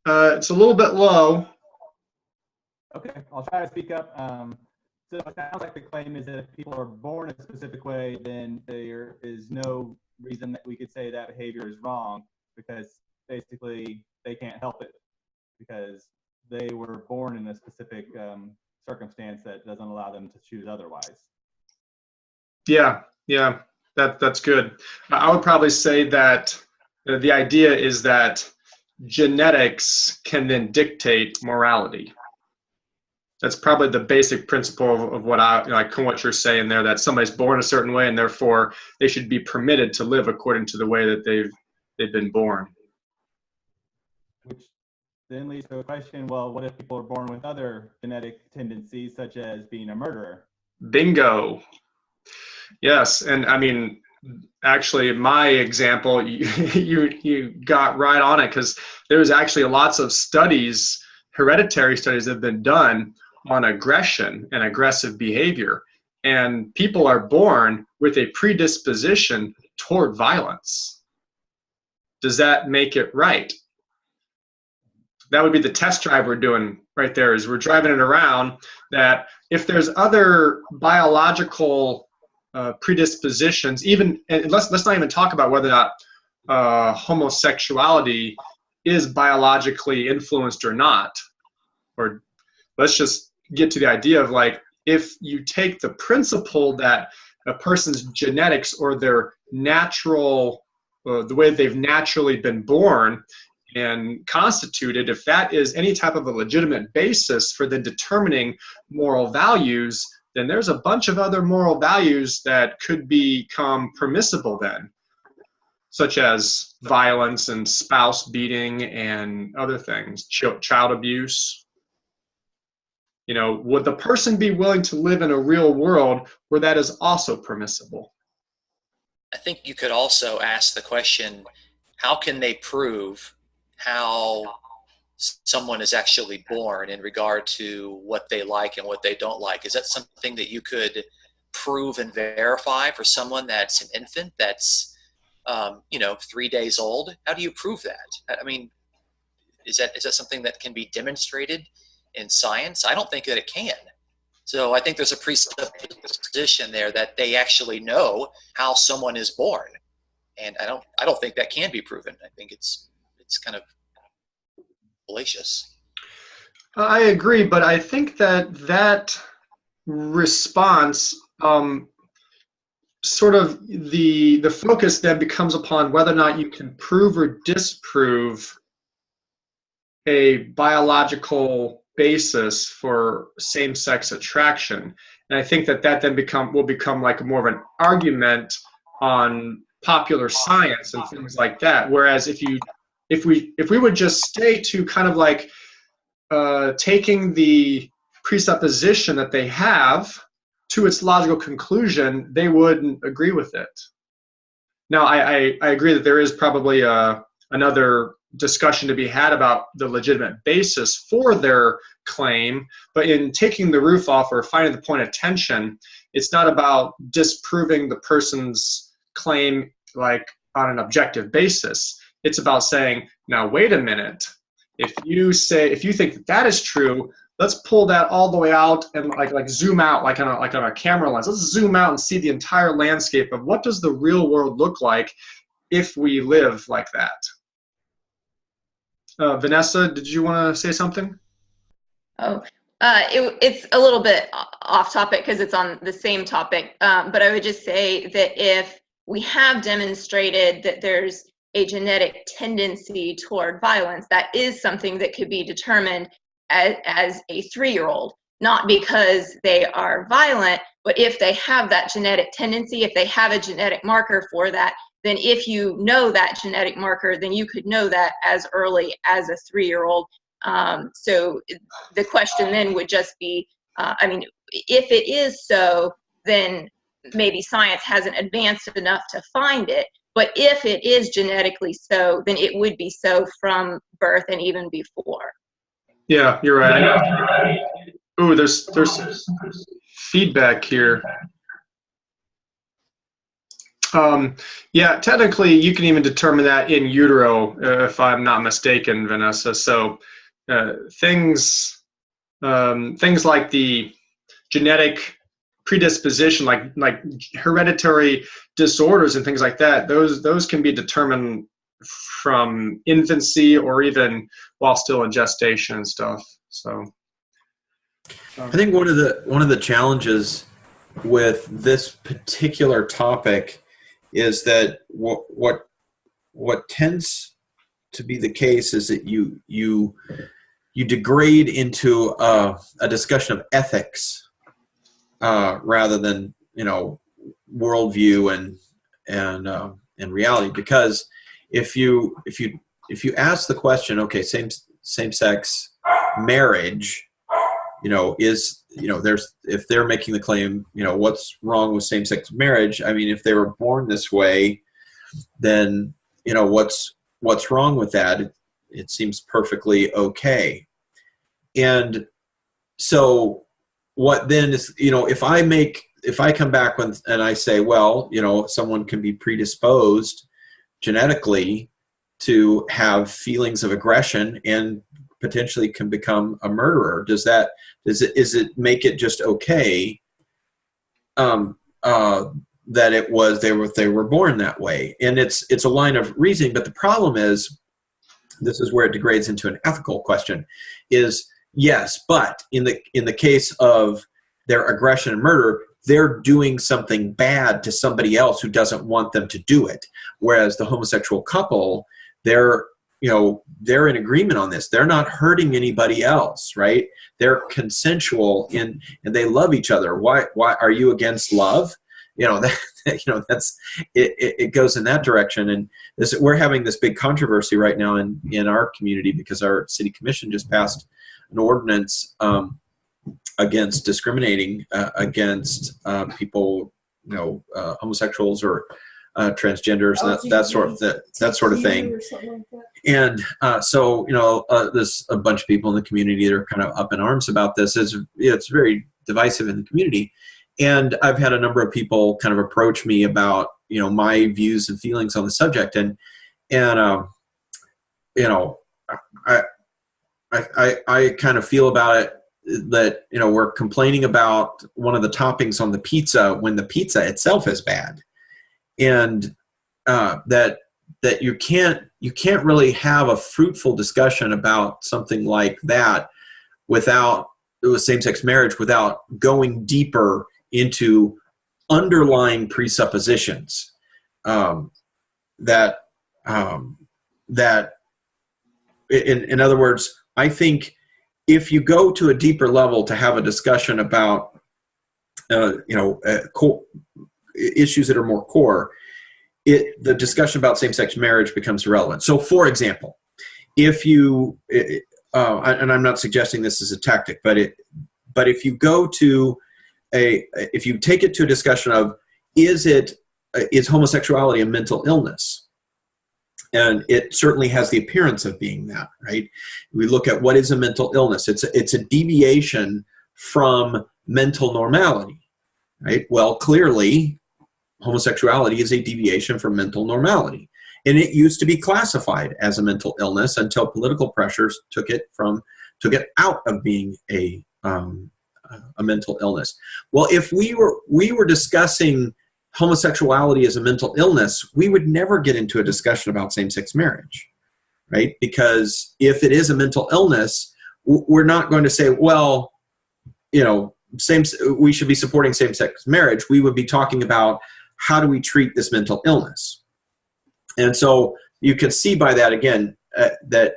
It's a little bit low.
Okay, I'll try to speak up. So it sounds like the claim is that if people are born a specific way, then there is no reason that we could say that behavior is wrong, because basically they can't help it because they were born in a specific circumstance that doesn't allow them to choose otherwise.
Yeah, that's good. I would probably say that the idea is that genetics can then dictate morality. That's probably the basic principle of what what you're saying there, that somebody's born a certain way and therefore they should be permitted to live according to the way that they've been born.
Which then leads to a question, well, what if people are born with other genetic tendencies, such as being a murderer?
Bingo. Yes, and I mean, actually, my example, you got right on it, because there's actually lots of studies, hereditary studies that have been done on aggression and aggressive behavior. And people are born with a predisposition toward violence. Does that make it right? That would be the test drive we're doing right there, is we're driving it around that if there's other biological predispositions, and let's not even talk about whether or not homosexuality is biologically influenced or not, or let's just get to the idea of, like, if you take the principle that a person's genetics or their natural, the way they've naturally been born, and constituted, if that is any type of a legitimate basis for then determining moral values, then there's a bunch of other moral values that could become permissible then, such as violence and spouse beating and other things, child abuse. You know, would the person be willing to live in a real world where that is also permissible?
I think you could also ask the question, how can they prove how someone is actually born in regard to what they like and what they don't like? Is that something that you could prove and verify for someone that's an infant, that's 3 days old? How do you prove that? I mean, is that something that can be demonstrated in science? I don't think that it can. So I think there's a presupposition there that they actually know how someone is born, and I don't think that can be proven. I think it's kind of fallacious.
I agree, but I think that response, sort of the focus then becomes upon whether or not you can prove or disprove a biological basis for same-sex attraction. And I think that then will become like more of an argument on popular science and things like that. Whereas if we would just stay to kind of like taking the presupposition that they have to its logical conclusion, they wouldn't agree with it. Now, I agree that there is probably another discussion to be had about the legitimate basis for their claim, but in taking the roof off or finding the point of tension, it's not about disproving the person's claim like on an objective basis. It's about saying, now wait a minute, if you think that is true, let's pull that all the way out and like zoom out like on a camera lens. Let's zoom out and see the entire landscape of what does the real world look like if we live like that. Vanessa, did you want to say something?
Oh, it's a little bit off topic because it's on the same topic, but I would just say that if we have demonstrated that there's a genetic tendency toward violence, that is something that could be determined as a 3-year-old, not because they are violent, but if they have that genetic tendency, if they have a genetic marker for that, then if you know that genetic marker, then you could know that as early as a 3-year-old. So the question then would just be, if it is so, then maybe science hasn't advanced enough to find it. But if it is genetically so, then it would be so from birth and even before.
Yeah, you're right. Ooh, there's feedback here. Yeah, technically you can even determine that in utero, if I'm not mistaken, Vanessa. So things like the genetic predisposition, like hereditary disorders and things like that, those can be determined from infancy or even while still in gestation and stuff. So
I think one of the challenges with this particular topic is that what tends to be the case is that you degrade into a discussion of ethics rather than worldview and reality. Because if you ask the question, okay, same sex marriage, if they're making the claim, what's wrong with same sex marriage? I mean, if they were born this way, then what's wrong with that? It seems perfectly okay. And so what then is, if I come back and I say, well, someone can be predisposed genetically to have feelings of aggression and potentially can become a murderer. Does it make it just okay that they were born that way? And it's a line of reasoning, but the problem is, this is where it degrades into an ethical question, is yes, but in the case of their aggression and murder, they're doing something bad to somebody else who doesn't want them to do it. Whereas the homosexual couple, they're they're in agreement on this. They're not hurting anybody else, right? They're consensual and they love each other. Why are you against love? That's it goes in that direction. And we're having this big controversy right now in our community because our city commission just passed an ordinance against discriminating against people, homosexuals or transgenders, that sort of thing. And so there's a bunch of people in the community that are kind of up in arms about this. It's very divisive in the community. And I've had a number of people kind of approach me about, my views and feelings on the subject. And I kind of feel about it that, we're complaining about one of the toppings on the pizza when the pizza itself is bad. And that you can't really have a fruitful discussion about something like that with same-sex marriage without going deeper into underlying presuppositions that in other words, I think if you go to a deeper level to have a discussion about issues that are more core, the discussion about same-sex marriage becomes irrelevant. So, for example, if you, and I'm not suggesting this is a tactic, but if you go to if you take it to a discussion of is homosexuality a mental illness? And it certainly has the appearance of being that, right? We look at what is a mental illness. It's a deviation from mental normality, right? Well, clearly, homosexuality is a deviation from mental normality. And it used to be classified as a mental illness until political pressures took it out of being a mental illness. Well, if we were discussing homosexuality as a mental illness, we would never get into a discussion about same-sex marriage, right? Because if it is a mental illness, we're not going to say, well, we should be supporting same-sex marriage. We would be talking about how do we treat this mental illness. And so you can see by that, again, that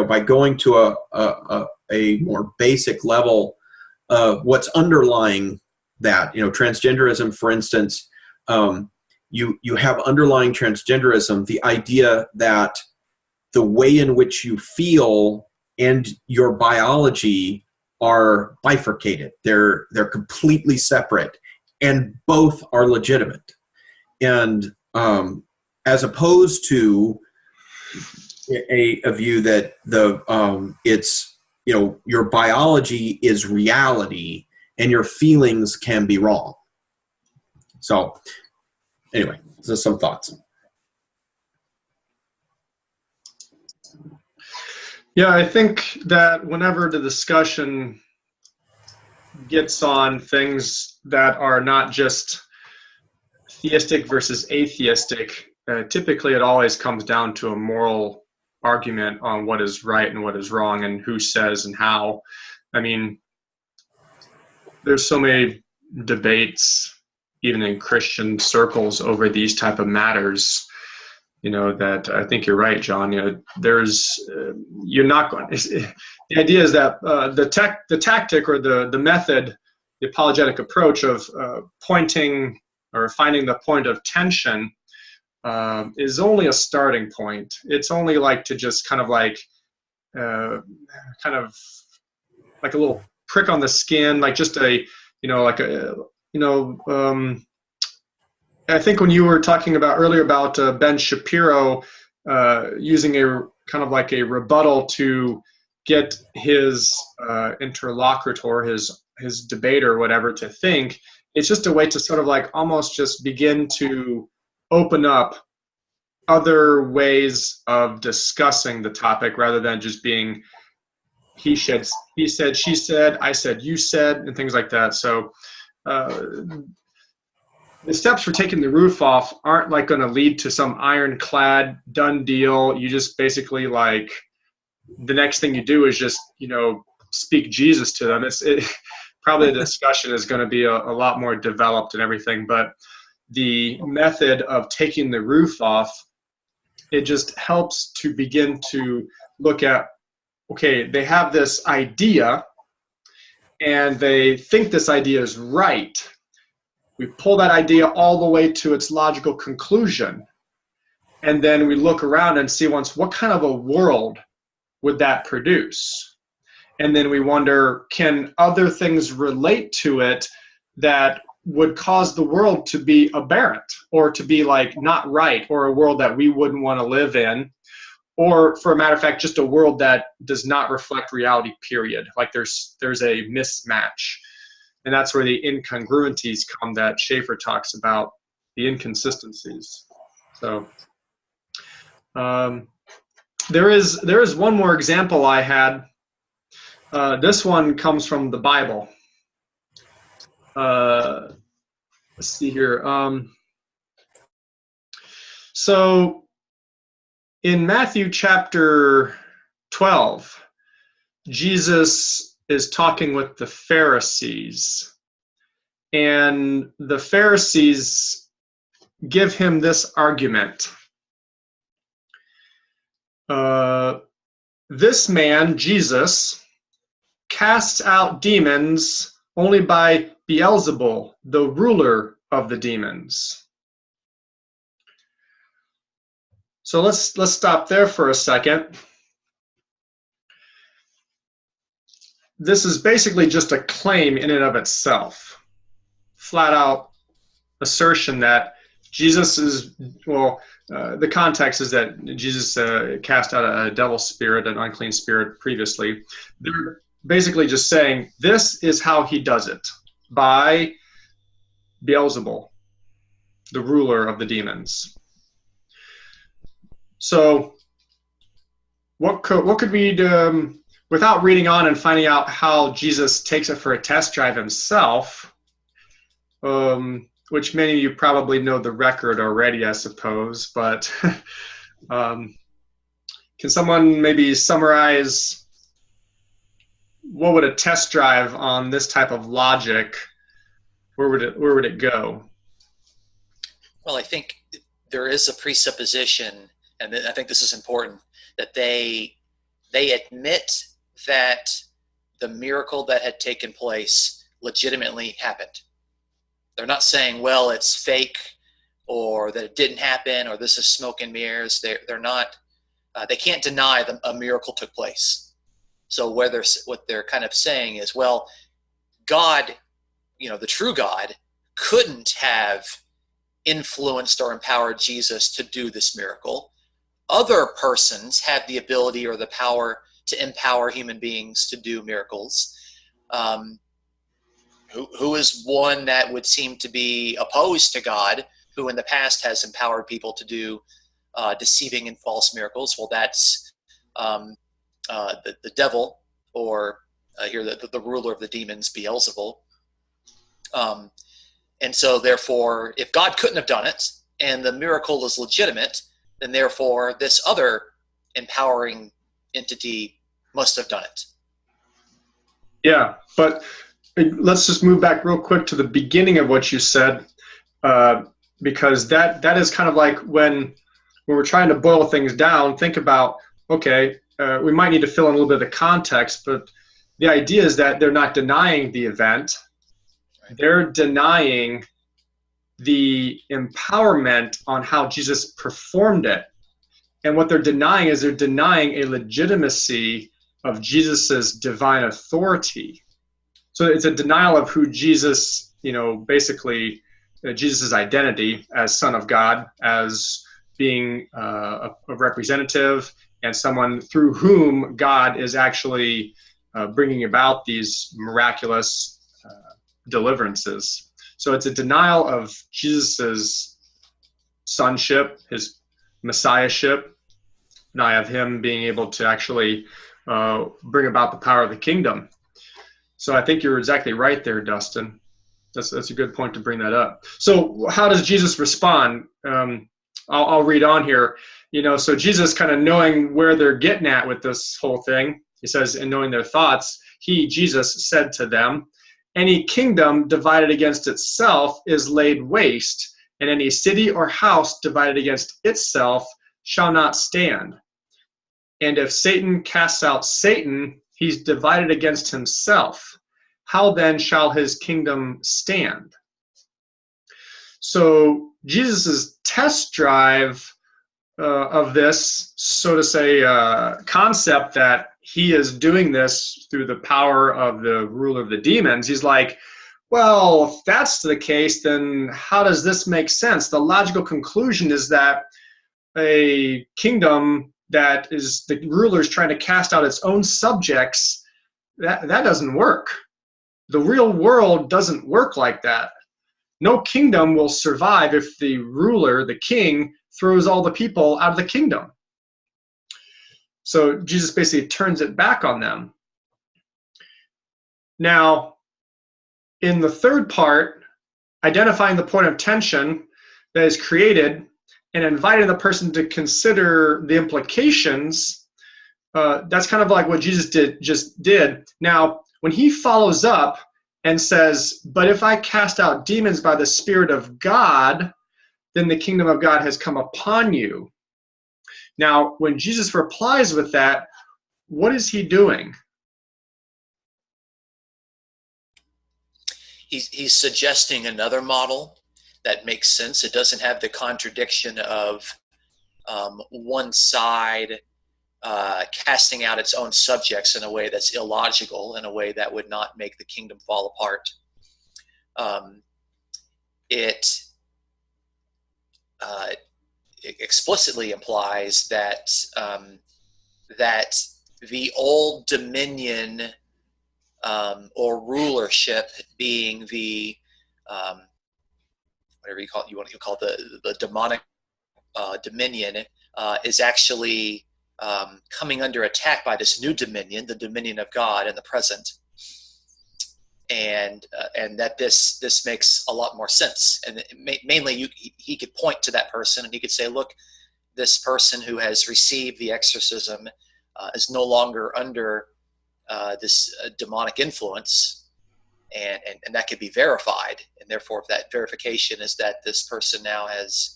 by going to a more basic level of what's underlying that, transgenderism, for instance, you have underlying transgenderism, the idea that the way in which you feel and your biology are bifurcated. They're completely separate, and both are legitimate. And as opposed to a view that it's your biology is reality and your feelings can be wrong. So anyway, just some thoughts.
Yeah, I think that whenever the discussion gets on things that are not just theistic versus atheistic, typically it always comes down to a moral argument on what is right and what is wrong and who says and how. I mean, there's so many debates, even in Christian circles, over these type of matters, that I think you're right, John. You're not going. The idea is that the tactic or the method, the apologetic approach of pointing or finding the point of tension is only a starting point. It's only to just kind of like a little prick on the skin, just I think when you were talking about earlier about Ben Shapiro using a kind of like a rebuttal to get his interlocutor, his debater, or whatever, to think, it's just a way to sort of almost just begin to open up other ways of discussing the topic rather than just being he said, she said, I said, you said, and things like that. So the steps for taking the roof off aren't going to lead to some ironclad done deal. You just basically the next thing you do is just, speak Jesus to them. Probably the discussion is going to be a lot more developed and everything, but the method of taking the roof off it just helps to begin to look at, okay, they have this idea and they think this idea is right. We pull that idea all the way to its logical conclusion. And then we look around and see once, what kind of a world would that produce? And then we wonder, can other things relate to it that would cause the world to be aberrant, or to be like not right, or a world that we wouldn't want to live in, or for a matter of fact, just a world that does not reflect reality, period. Like there's a mismatch. And that's where the incongruities come that Schaeffer talks about, the inconsistencies. So there is one more example I had. This one comes from the Bible. Let's see here. So in Matthew chapter 12, Jesus is talking with the Pharisees, and the Pharisees give him this argument. This man, Jesus, casts out demons only by Beelzebul, the ruler of the demons. So let's stop there for a second. This is basically just a claim in and of itself. Flat out assertion that Jesus is, well, the context is that Jesus cast out a devil spirit, an unclean spirit previously. They're basically just saying this is how he does it, by Beelzebul, the ruler of the demons. So what could we do, without reading on and finding out how Jesus takes it for a test drive himself, which many of you probably know the record already, I suppose, but can someone maybe summarize what would a test drive on this type of logic, where would it go?
Well, I think there is a presupposition, and I think this is important, that they admit that the miracle that had taken place legitimately happened. They're not saying, well, it's fake, or that it didn't happen, or this is smoke and mirrors. They're not. They can't deny that a miracle took place. So what they're kind of saying is, well, God, the true God, couldn't have influenced or empowered Jesus to do this miracle. Other persons have the ability or the power to empower human beings to do miracles. Who is one that would seem to be opposed to God, who in the past has empowered people to do deceiving and false miracles? Well, that's the devil, or here the ruler of the demons, Beelzebul. And so therefore, if God couldn't have done it, and the miracle is legitimate, then therefore this other empowering entity must have done it.
Yeah, but let's just move back real quick to the beginning of what you said, because that is kind of like when we're trying to boil things down, think about, okay, we might need to fill in a little bit of the context, but the idea is that they're not denying the event. Right. They're denying the empowerment on how Jesus performed it. And what they're denying is they're denying a legitimacy of Jesus's divine authority. So it's a denial of who Jesus, basically Jesus's identity as Son of God, as being a representative and someone through whom God is actually bringing about these miraculous deliverances. So it's a denial of Jesus's sonship, his messiahship, denial of him being able to actually bring about the power of the kingdom. So I think you're exactly right there, Dustin. That's a good point to bring that up. So how does Jesus respond? I'll read on here. So Jesus, kind of knowing where they're getting at with this whole thing, he says, and knowing their thoughts, Jesus said to them, any kingdom divided against itself is laid waste, and any city or house divided against itself shall not stand. And if Satan casts out Satan, he's divided against himself. How then shall his kingdom stand? So Jesus' test drive of this, so to say, concept that he is doing this through the power of the ruler of the demons, he's like, well, if that's the case, then how does this make sense? The logical conclusion is that a kingdom that is the ruler is trying to cast out its own subjects, that doesn't work. The real world doesn't work like that. No kingdom will survive if the ruler, the king, throws all the people out of the kingdom. So Jesus basically turns it back on them. Now, in the third part, identifying the point of tension that is created and inviting the person to consider the implications, that's kind of like what Jesus just did. Now, when he follows up and says, but if I cast out demons by the Spirit of God, then the kingdom of God has come upon you. Now, when Jesus replies with that, what is he doing?
He's suggesting another model that makes sense. It doesn't have the contradiction of one side casting out its own subjects in a way that's illogical, in a way that would not make the kingdom fall apart. It explicitly implies that that the old dominion or rulership, being the whatever you call it, the demonic dominion, is actually coming under attack by this new dominion, the dominion of God in the present, and that this makes a lot more sense. And mainly, he could point to that person and he could say, "Look, this person who has received the exorcism is no longer under this demonic influence," and that could be verified. And therefore, if that verification is that this person now has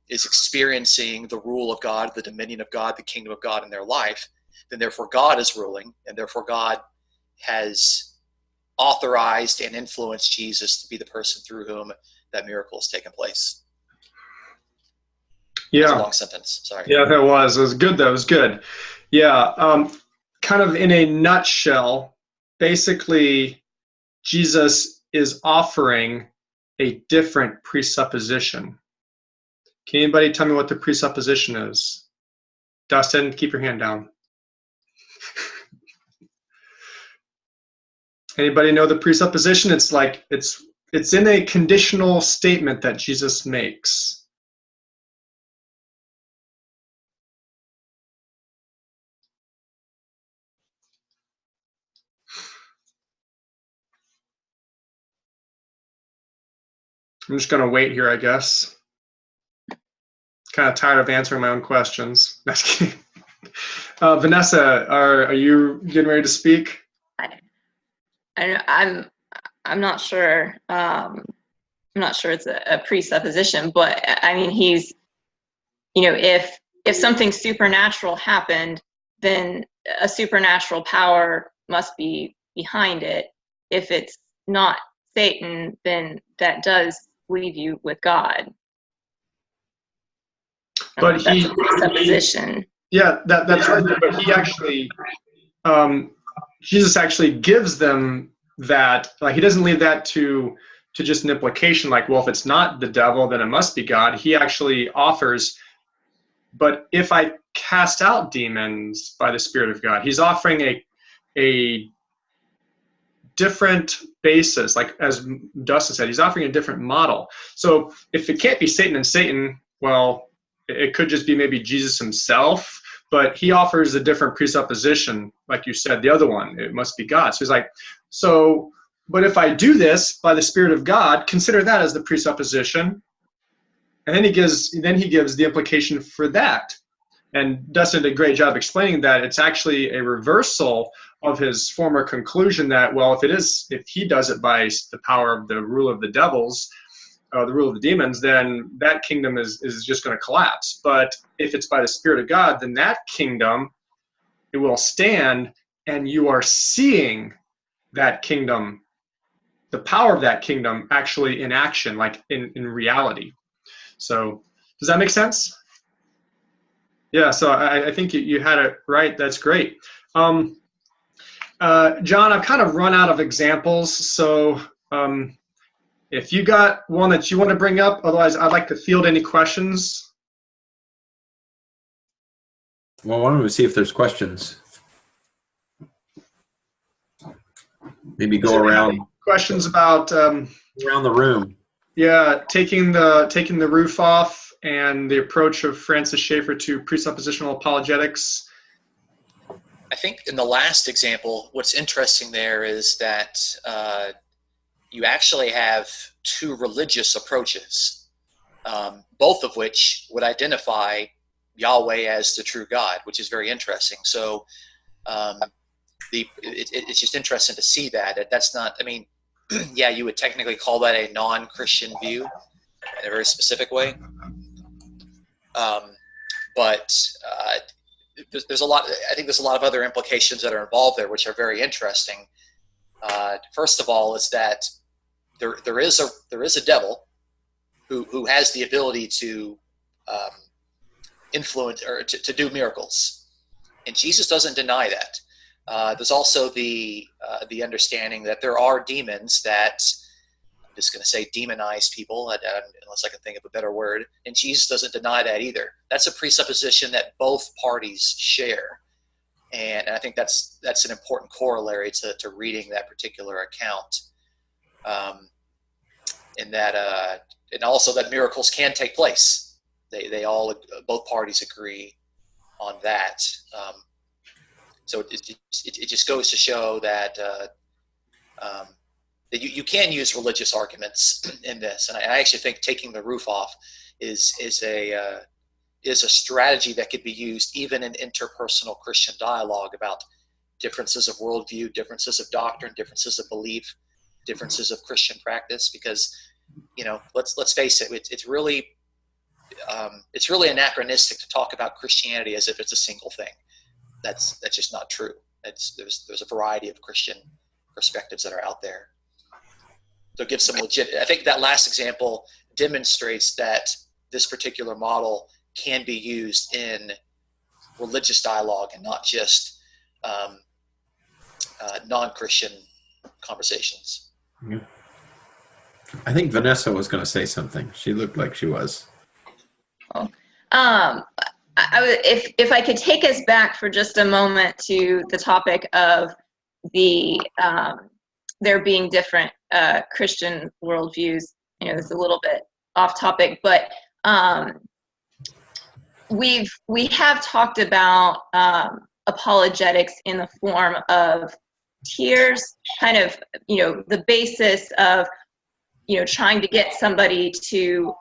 is experiencing the rule of God, the dominion of God, the kingdom of God in their life, then therefore God is ruling, and therefore God has authorized and influenced Jesus to be the person through whom that miracle has taken place.
Yeah.
That's a long sentence. Sorry.
Yeah, that was. It was good, though. It was good. Yeah. Kind of in a nutshell, basically, Jesus is offering a different presupposition. Can anybody tell me what the presupposition is? Dustin, keep your hand down. Anybody know the presupposition? It's like it's in a conditional statement that Jesus makes. I'm just going to wait here, I guess. Kind of tired of answering my own questions. Vanessa, are you getting ready to speak?
I'm not sure. I'm not sure it's a presupposition, but I mean, he's, if something supernatural happened, then a supernatural power must be behind it. If it's not Satan, then that does leave you with God.
But
that's a presupposition.
Yeah, that's right. But he actually, Jesus actually gives them that. Like, he doesn't leave that to just an implication. Like, well, if it's not the devil, then it must be God. He actually offers, but if I cast out demons by the Spirit of God, he's offering a different basis. Like, as Dustin said, he's offering a different model. So if it can't be Satan and Satan, well, it could just be maybe Jesus himself, but he offers a different presupposition. Like you said, the other one, it must be God. So he's like, but if I do this by the Spirit of God, consider that as the presupposition. And then he gives the implication for that. And Dustin did a great job explaining that it's actually a reversal of his former conclusion that, well, if he does it by the power of the rule of the devils, the rule of the demons, then that kingdom is just going to collapse. But if it's by the Spirit of God, then that kingdom, it will stand, and you are seeing that kingdom, the power of that kingdom actually in action, like in reality. So does that make sense? Yeah, so I think you had it right. That's great. John, I've kind of run out of examples, so if you got one that you want to bring up, otherwise I'd like to field any questions.
Well, why don't we see if there's questions? Maybe go around
Questions about
around the room.
yeah, taking the roof off and the approach of Francis Schaeffer to presuppositional apologetics.
I think in the last example, what's interesting there is that you actually have two religious approaches, both of which would identify Yahweh as the true God, which is very interesting. So it's just interesting to see that. That's not, I mean, yeah, you would technically call that a non-Christian view in a very specific way. But there's a lot, I think there's a lot of other implications that are involved there, which are very interesting. First of all, is that there is a devil who has the ability to influence or to do miracles, and Jesus doesn't deny that. There's also the understanding that there are demons that, I'm just going to say demonize people, unless I can think of a better word, and Jesus doesn't deny that either. That's a presupposition that both parties share, and I think that's an important corollary to reading that particular account, in that and also that miracles can take place. They all, both parties agree on that. So it just goes to show that that you can use religious arguments in this, and I actually think taking the roof off is a strategy that could be used even in interpersonal Christian dialogue about differences of worldview, differences of doctrine, differences of belief, differences of Christian practice. Because, you know, let's face it, it's really anachronistic to talk about Christianity as if it's a single thing. That's just not true. There's a variety of Christian perspectives that are out there. So give some legit. I think that last example demonstrates that this particular model can be used in religious dialogue and not just non-Christian conversations.
Yeah. I think Vanessa was going to say something. She looked like she was.
If I could take us back for just a moment to the topic of the there being different Christian worldviews. You know, it's a little bit off topic, but we have talked about apologetics in the form of tiers, kind of, you know, the basis of, you know, trying to get somebody to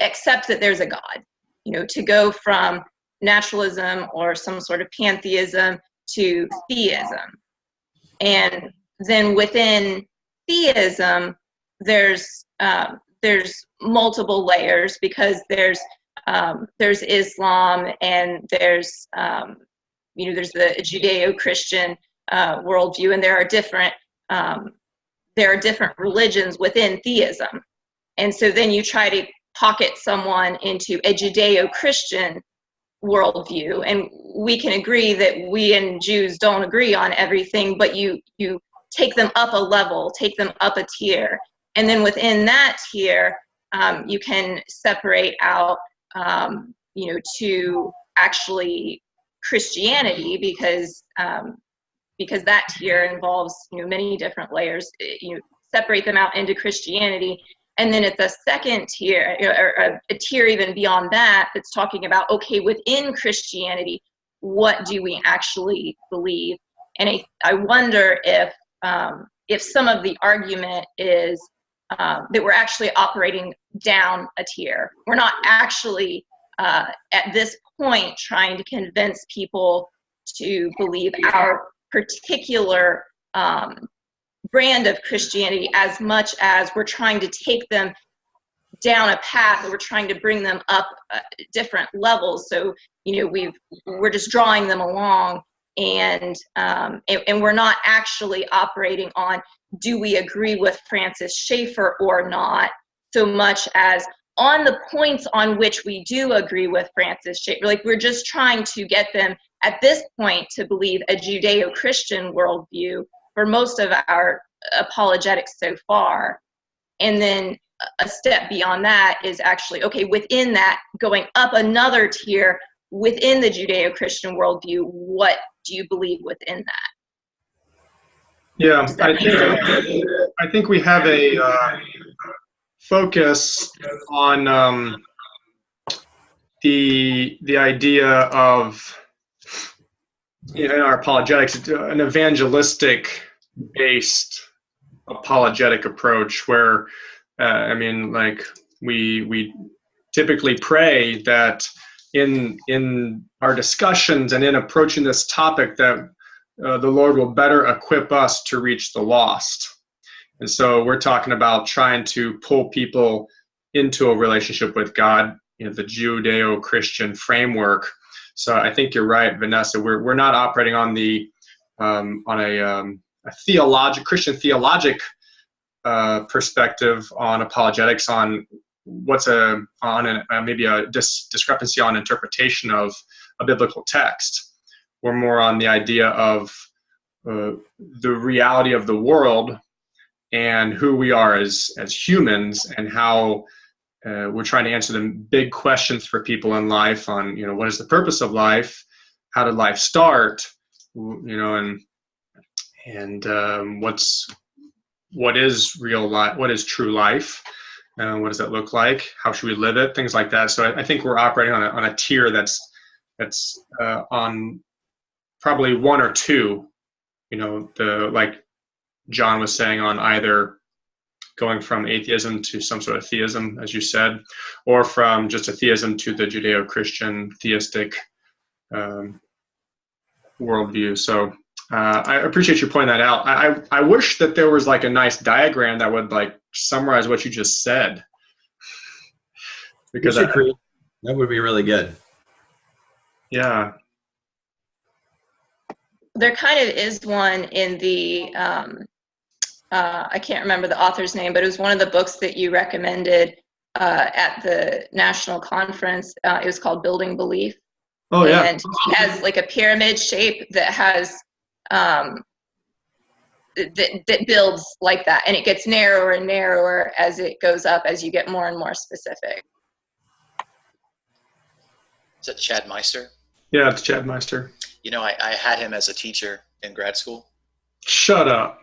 accept that there's a God, you know, to go from naturalism or some sort of pantheism to theism. And then within theism, there's multiple layers, because there's Islam, and there's you know, there's the Judeo-Christian worldview, and there are different religions within theism. And so then you try to pocket someone into a Judeo-Christian worldview, and we can agree that we and Jews don't agree on everything, but you take them up a level, take them up a tier, and then within that tier, you can separate out, you know, to actually Christianity, because that tier involves, you know, many different layers. You separate them out into Christianity, and then it's a second tier, or a tier even beyond that, that's talking about, okay, within Christianity, what do we actually believe? And I wonder if some of the argument is that we're actually operating down a tier. We're not actually at this point trying to convince people to believe our particular brand of Christianity, as much as we're trying to take them down a path where we're trying to bring them up different levels. So, we're just drawing them along, and we're not actually operating on, do we agree with Francis Schaeffer or not, so much as on the points on which we do agree with Francis Schaeffer. Like, we're just trying to get them at this point to believe a Judeo-Christian worldview for most of our apologetics so far. And then a step beyond that is actually, okay, within that, going up another tier within the Judeo-Christian worldview, what do you believe within that?
Yeah, I think we have a focus on the idea of, in our apologetics, an evangelistic based apologetic approach where we typically pray that in our discussions and in approaching this topic that the Lord will better equip us to reach the lost. And so we're talking about trying to pull people into a relationship with God, the Judeo-Christian framework. So I think you're right, Vanessa. We're not operating on a Christian theologic perspective on apologetics, on what's maybe a discrepancy on interpretation of a biblical text. We're more on the idea of the reality of the world and who we are as humans, and how we're trying to answer the big questions for people in life on, what is the purpose of life? How did life start? And what is real life? What is true life? What does that look like? How should we live it? Things like that. So I think we're operating on a tier that's on probably one or two, like John was saying, on either going from atheism to some sort of theism, as you said, or from just a theism to the Judeo-Christian theistic worldview. So I appreciate you pointing that out. I wish that there was like a nice diagram that would like summarize what you just said. Because
that would be really good.
Yeah.
There kind of is one in the, I can't remember the author's name, but it was one of the books that you recommended at the national conference. It was called Building Belief.
Oh, yeah.
And it has like a pyramid shape that has, that builds like that. And it gets narrower and narrower as it goes up, as you get more and more specific.
Is that Chad Meister?
Yeah, it's Chad Meister.
I had him as a teacher in grad school.
Shut up.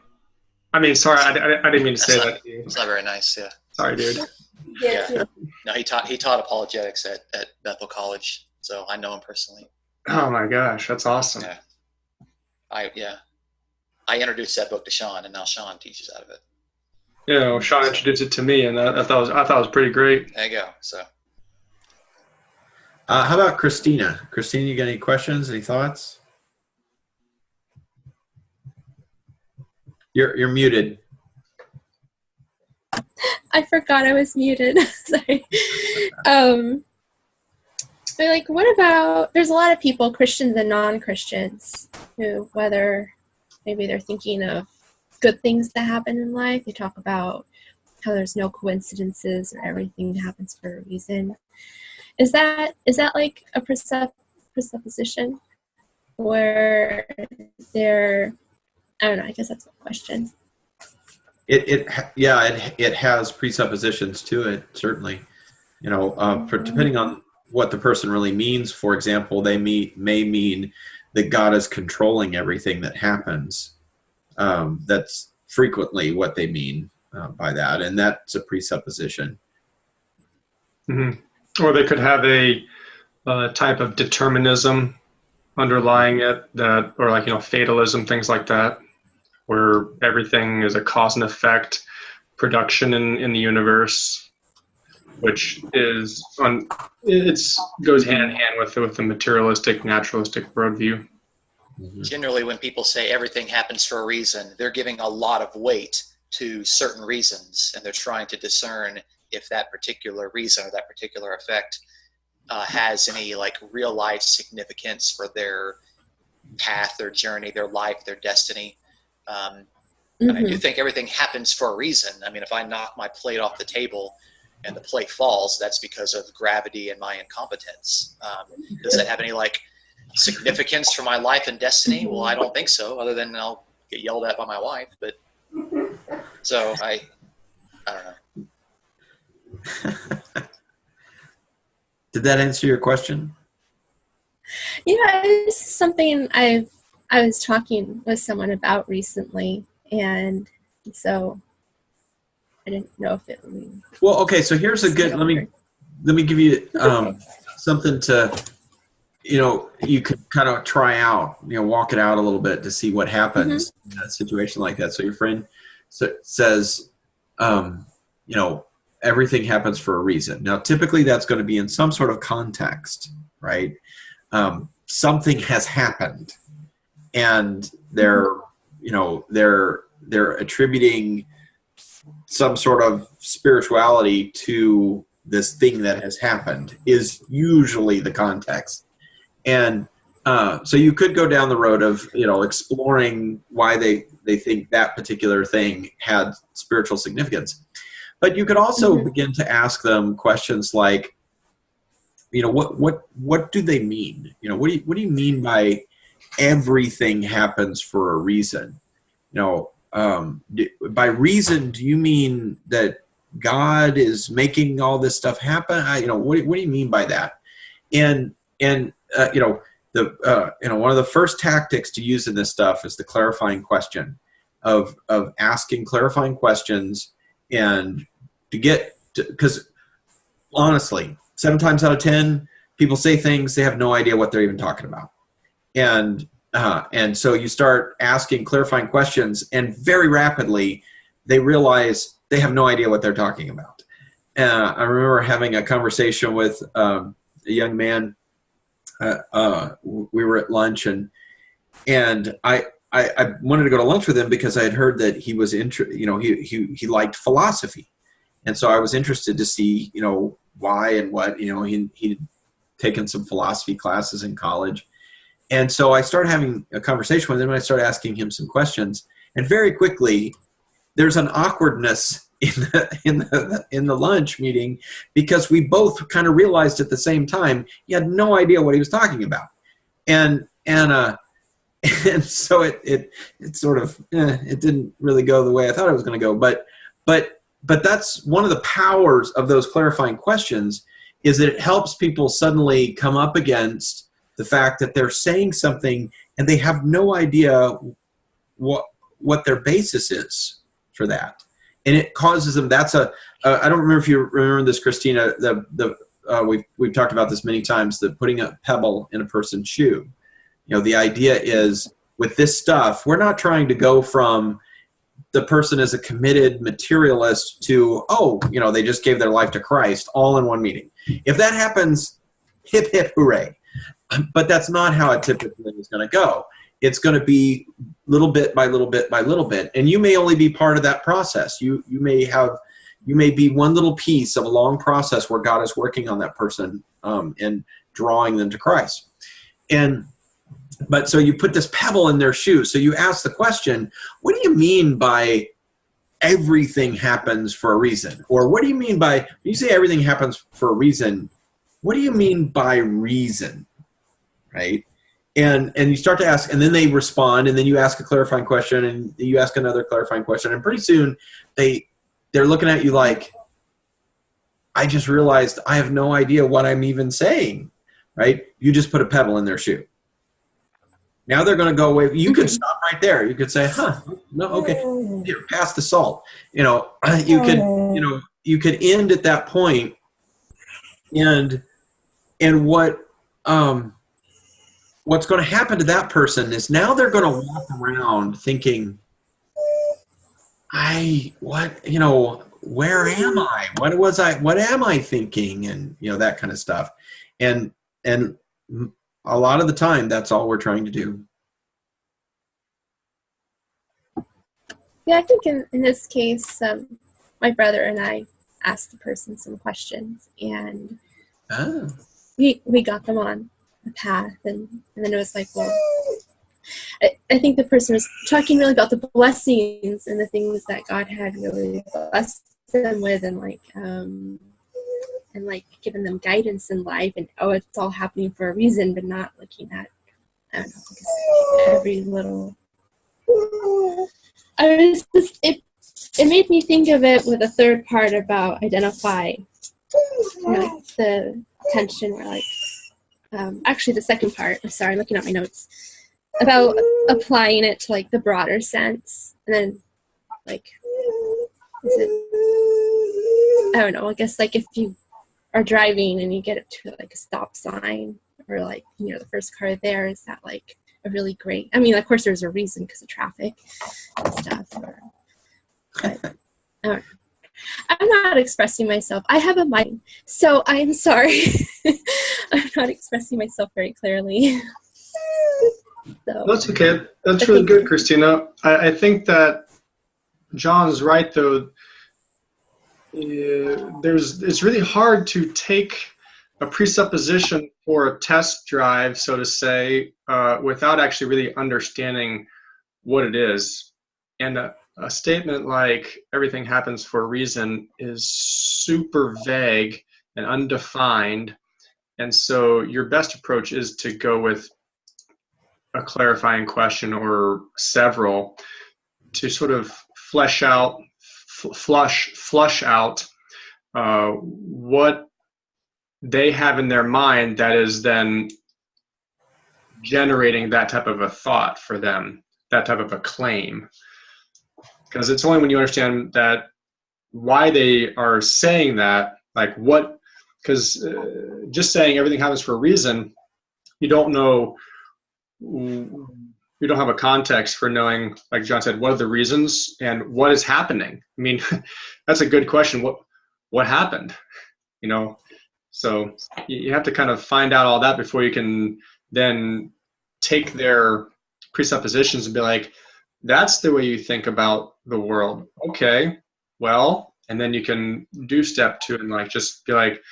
I mean, sorry, I didn't mean to say that to you.
It's not very nice, yeah.
Sorry, dude.
Yeah. No, he taught apologetics at Bethel College, so I know him personally.
Oh my gosh, that's awesome.
Yeah. I introduced that book to Sean, and now Sean teaches out of it.
Yeah, well, Sean introduced it to me, and I thought it was pretty great.
There you go. So.
How about Christina? Christina, you got any questions? Any thoughts? You're muted.
I forgot I was muted. Sorry. What about, there's a lot of people, Christians and non-Christians, who, whether maybe they're thinking of good things that happen in life, they talk about how there's no coincidences or everything happens for a reason. Is that like a presupposition where they're, I don't know, I guess that's a question.
It has presuppositions to it, certainly. Depending on what the person really means. For example, they may mean that God is controlling everything that happens. That's frequently what they mean by that, and that's a presupposition.
Mm-hmm. Or they could have a type of determinism underlying it, or fatalism, things like that, where everything is a cause and effect production in the universe, which goes hand in hand with the materialistic, naturalistic worldview.
Mm-hmm.
Generally, when people say everything happens for a reason, they're giving a lot of weight to certain reasons, and they're trying to discern if that particular reason or that particular effect has any like real life significance for their path, their journey, their life, their destiny. And I do think everything happens for a reason. I mean, if I knock my plate off the table and the plate falls, that's because of gravity and my incompetence. Does that have any like significance for my life and destiny? Well, I don't think so, other than I'll get yelled at by my wife. But so I don't know.
Did that answer your question?
Yeah, it's something I was talking with someone about recently, and so I didn't know if it would.
Well, okay, so here's a good, let me give you something to, you could kind of try out, walk it out a little bit to see what happens in a situation like that. So your friend says, everything happens for a reason. Now, typically that's going to be in some sort of context, right? Something has happened, and they're attributing some sort of spirituality to this thing that has happened is usually the context. And so you could go down the road of, exploring why they think that particular thing had spiritual significance. But you could also begin to ask them questions like, what do they mean? What do you mean by everything happens for a reason? By reason, do you mean that God is making all this stuff happen? What do you mean by that? And one of the first tactics to use in this stuff is the clarifying question of asking clarifying questions, and because honestly, 7 times out of 10, people say things, they have no idea what they're even talking about. And so you start asking clarifying questions, and very rapidly they realize they have no idea what they're talking about. I remember having a conversation with a young man. We were at lunch, and I wanted to go to lunch with him because I had heard that he was he liked philosophy, and so I was interested to see why and what he'd taken some philosophy classes in college. And so I started having a conversation with him, and I started asking him some questions. And very quickly, there's an awkwardness in the lunch meeting, because we both kind of realized at the same time he had no idea what he was talking about. And so it sort of it didn't really go the way I thought it was going to go. But that's one of the powers of those clarifying questions, is that it helps people suddenly come up against the fact that they're saying something and they have no idea what their basis is for that. And it causes them, I don't remember if you remember this, Christina, we've talked about this many times, that putting a pebble in a person's shoe. The idea is, with this stuff, we're not trying to go from the person as a committed materialist to, they just gave their life to Christ all in one meeting. If that happens, hip, hip, hooray. But that's not how it typically is going to go. It's going to be little bit by little bit by little bit. And you may only be part of that process. You may be one little piece of a long process where God is working on that person and drawing them to Christ. But so you put this pebble in their shoe. So you ask the question, what do you mean by everything happens for a reason? Or what do you mean by, when you say everything happens for a reason, what do you mean by reason? Right? And you start to ask, and then they respond, and then you ask a clarifying question, and you ask another clarifying question, and pretty soon they're looking at you like, I just realized I have no idea what I'm even saying, right? You just put a pebble in their shoe. Now they're going to go away. You could stop right there. You could say, no, okay, here, pass the salt. You could end at that point, and what's going to happen to that person is now they're going to walk around thinking, where am I? What am I thinking? And, that kind of stuff. And a lot of the time, that's all we're trying to do.
Yeah, I think in this case, my brother and I asked the person some questions, and
Ah.
we got them on the path, and then it was like, well, I think the person was talking really about the blessings and the things that God had really blessed them with, and giving them guidance in life, and it's all happening for a reason, but not looking at, I don't know, every little. It made me think of it with a third part about identify, the tension, where actually the second part, I'm sorry, I'm looking at my notes, about applying it to the broader sense, and then is it, I don't know, I guess if you are driving and you get up to a stop sign, or the first car there, is that a really great, I mean, of course there's a reason because of traffic and stuff, but I'm not expressing myself. I have a mind, so I'm sorry. I'm not expressing myself very clearly. So,
That's okay. That's really good, Christina. I think that John's right, though. It's really hard to take a presupposition for a test drive, so to say, without actually really understanding what it is. And a statement like everything happens for a reason is super vague and undefined. And so your best approach is to go with a clarifying question or several to sort of flush out what they have in their mind that is then generating that type of a thought for them, that type of a claim. Because it's only when you understand that why they are saying that, because just saying everything happens for a reason, you don't know, you don't have a context for knowing, like John said, what are the reasons and what is happening. I mean, that's a good question. What happened? So you have to kind of find out all that before you can then take their presuppositions and be like, that's the way you think about the world. Okay, well, and then you can do step two and just be like,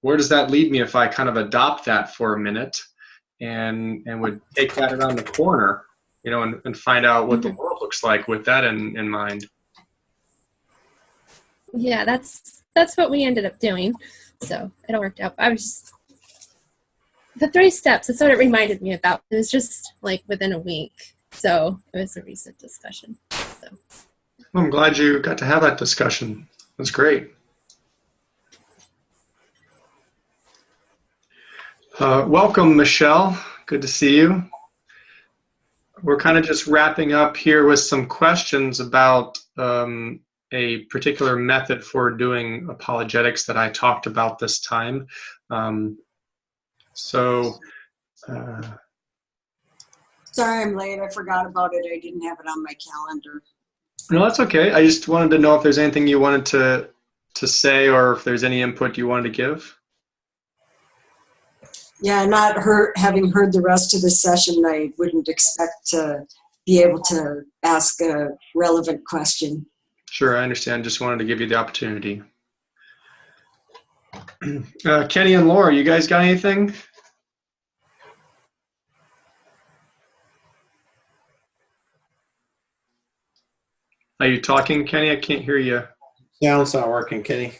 where does that lead me if I kind of adopt that for a minute and would take that around the corner, and find out what the world looks like with that in mind.
Yeah, that's what we ended up doing. So it all worked out. The 3 steps, that's what it reminded me about. It was just within a week. So it was a recent discussion. So.
I'm glad you got to have that discussion. That's great. Welcome, Michelle. Good to see you. We're kind of just wrapping up here with some questions about a particular method for doing apologetics that I talked about this time.
Sorry I'm late. I forgot about it. I didn't have it on my calendar.
No, that's okay. I just wanted to know if there's anything you wanted to say or if there's any input you wanted to give.
Yeah, having heard the rest of the session, I wouldn't expect to be able to ask a relevant question.
Sure, I understand. Just wanted to give you the opportunity. Kenny and Laura, you guys got anything? Are you talking, Kenny? I can't hear you.
Sound's not working, Kenny.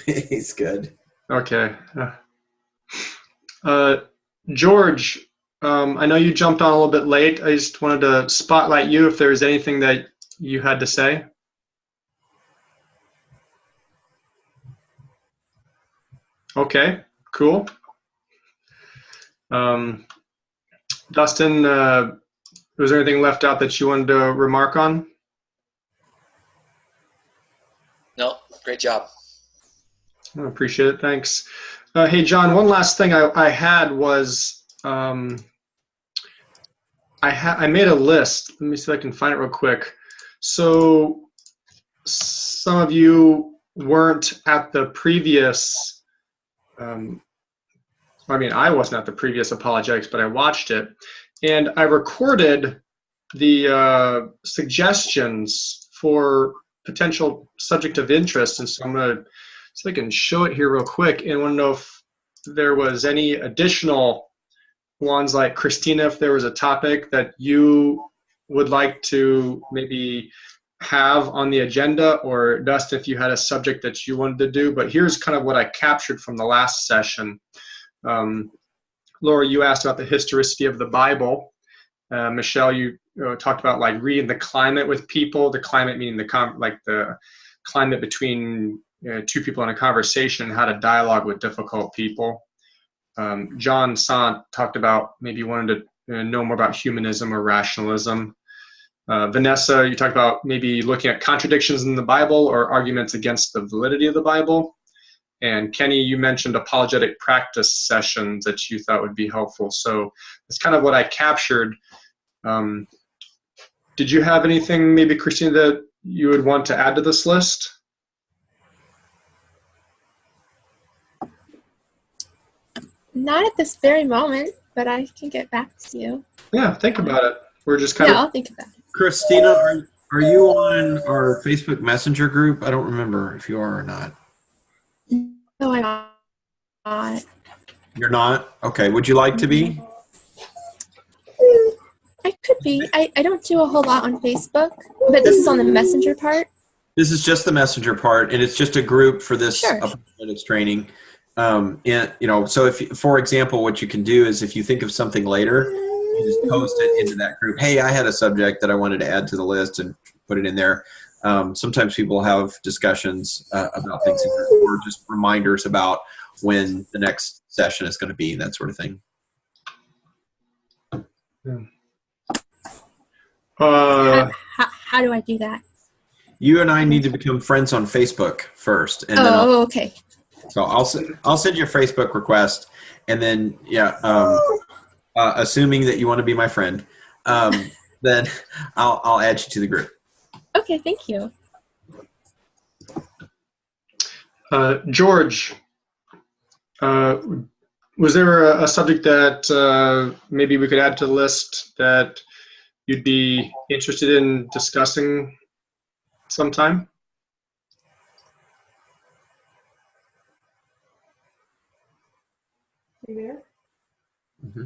He's good.
Okay. George, I know you jumped on a little bit late. I just wanted to spotlight you if there was anything that you had to say. Okay, cool. Dustin, was there anything left out that you wanted to remark on?
No, great job.
I appreciate it. Thanks. Hey, John, one last thing I had was I made a list. Let me see if I can find it real quick. So some of you weren't at the previous, I wasn't at the previous apologetics, but I watched it. And I recorded the suggestions for potential subject of interest, and so I'm going to see if I can show it here real quick, and I want to know if there was any additional ones, like Christina, if there was a topic that you would like to maybe have on the agenda, or Dustin, if you had a subject that you wanted to do. But here's kind of what I captured from the last session. Laura, you asked about the historicity of the Bible. Michelle, you talked about like reading the climate with people. The climate meaning the climate between two people in a conversation, how to dialogue with difficult people. John Sant talked about maybe wanting to know more about humanism or rationalism. Vanessa, you talked about maybe looking at contradictions in the Bible or arguments against the validity of the Bible. And Kenny, you mentioned apologetic practice sessions that you thought would be helpful. So that's kind of what I captured. Did you have anything, maybe Christina, that you would want to add to this list?
Not at this very moment, but I can get back to you.
Yeah, think about it. We're just kind
Yeah,
of.
I'll think about it.
Christina, are you on our Facebook Messenger group? I don't remember if you are or not.
No, I'm not.
You're not? Okay. Would you like to be?
I could be. I don't do a whole lot on Facebook, but this is on the Messenger part.
This is just the Messenger part, and it's just a group for this
Sure.
apologetics training. And so if, for example, what you can do is if you think of something later, you just post it into that group. Hey, I had a subject that I wanted to add to the list, and put it in there. Sometimes people have discussions about things, or just reminders about when the next session is going to be, that sort of thing.
How do I do that?
You and I need to become friends on Facebook first, and then
Okay.
So I'll send you a Facebook request, and then assuming that you want to be my friend, then I'll add you to the group.
Okay, thank you.
George, was there a subject that maybe we could add to the list that you'd be interested in discussing sometime?
Mm-hmm.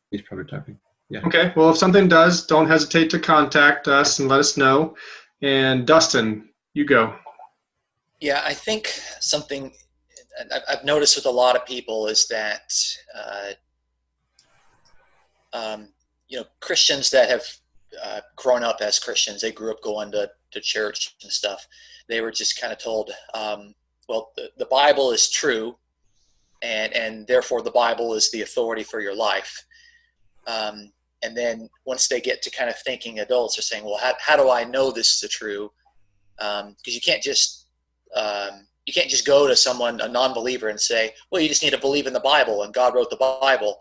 He's probably typing. Yeah.
Okay. Well, if something does, don't hesitate to contact us and let us know. And Dustin, you go.
Yeah, I think something I've noticed with a lot of people is that, Christians that have grown up as Christians, they grew up going to church and stuff. They were just kind of told, the Bible is true, and therefore the Bible is the authority for your life. And then once they get to kind of thinking adults, are saying, well, how do I know this is true? Because you can't just go to someone, a non-believer, and say, well, you just need to believe in the Bible and God wrote the Bible.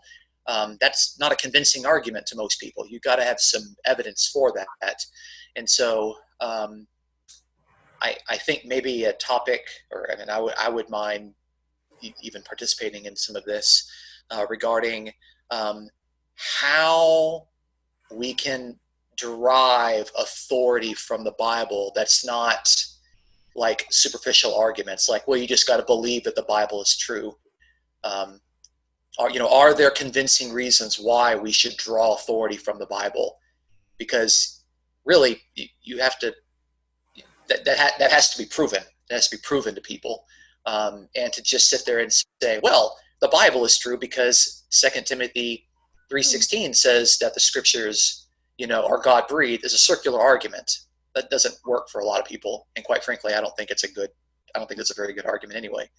That's not a convincing argument to most people. You've got to have some evidence for that. And so I think maybe a topic, I would mind even participating in some of this regarding how we can derive authority from the Bible that's not like superficial arguments like, well, you just got to believe that the Bible is true. Are there convincing reasons why we should draw authority from the Bible? Because really, you have to, that has to be proven. That has to be proven to people. And to just sit there and say, well, the Bible is true because 2 Timothy 3:16 says that the scriptures, are God-breathed, is a circular argument. That doesn't work for a lot of people. And quite frankly, I don't think it's a very good argument anyway.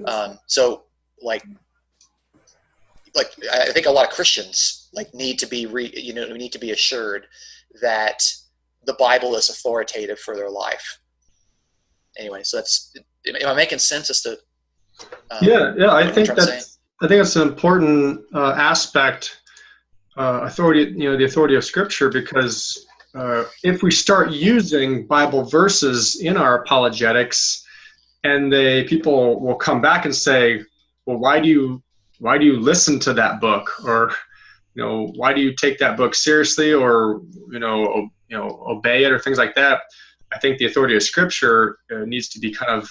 I think a lot of Christians need to be need to be assured that the Bible is authoritative for their life. Anyway, so am I making sense as to?
I think that's an important aspect. Authority, the authority of Scripture, because if we start using Bible verses in our apologetics, and people will come back and say, well, why do you listen to that book? Or why do you take that book seriously, or obey it, or things like that. I think the authority of Scripture needs to be kind of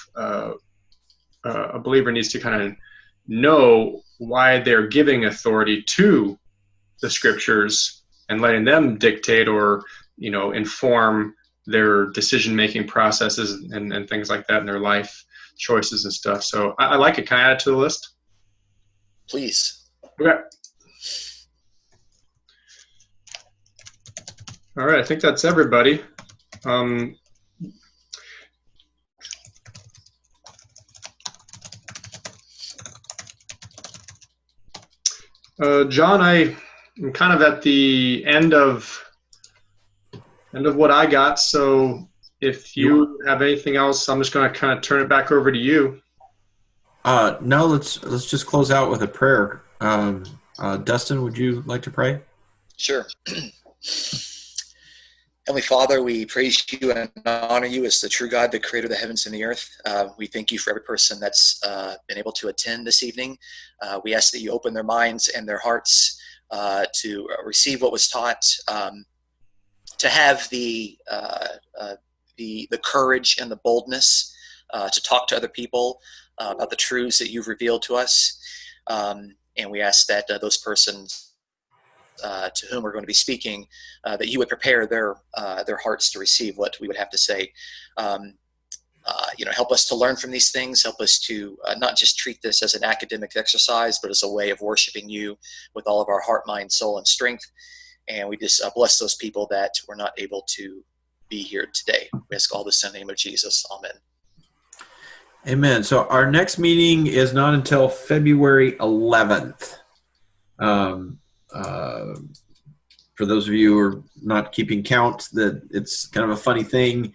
a believer needs to kind of know why they're giving authority to the Scriptures and letting them dictate or inform their decision-making processes and things like that in their life choices and stuff. So I like it. Can I add it to the list?
Please.
Okay. All right, I think that's everybody. John, I'm kind of at the end of what I got, so if you have anything else, I'm just going to kind of turn it back over to you.
No, let's just close out with a prayer. Dustin, would you like to pray?
Sure. Heavenly Father, we praise you and honor you as the true God, the creator of the heavens and the earth. We thank you for every person that's been able to attend this evening. We ask that you open their minds and their hearts to receive what was taught, to have the courage and the boldness to talk to other people about the truths that you've revealed to us. And we ask that those persons to whom we're going to be speaking, that you would prepare their hearts to receive what we would have to say. Help us to learn from these things. Help us to not just treat this as an academic exercise, but as a way of worshiping you with all of our heart, mind, soul, and strength. And we just bless those people that were not able to be here today. We ask all this in the name of Jesus. Amen.
Amen. So our next meeting is not until February 11th. For those of you who are not keeping count, that it's kind of a funny thing.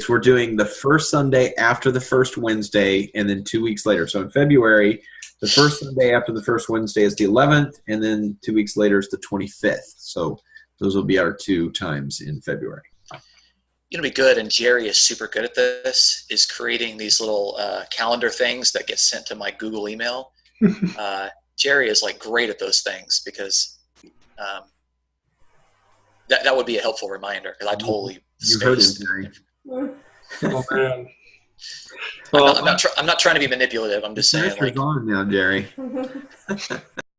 We're doing the first Sunday after the first Wednesday, and then 2 weeks later. So in February, the first Sunday after the first Wednesday is the 11th, and then 2 weeks later is the 25th. So those will be our 2 times in February.
Be good, and Jerry is super good at this, is creating these little calendar things that get sent to my Google email. Jerry is great at those things, because that would be a helpful reminder, because I totally spaced.
Oh, man.
I'm not trying to be manipulative. I'm just saying.
On now, Jerry.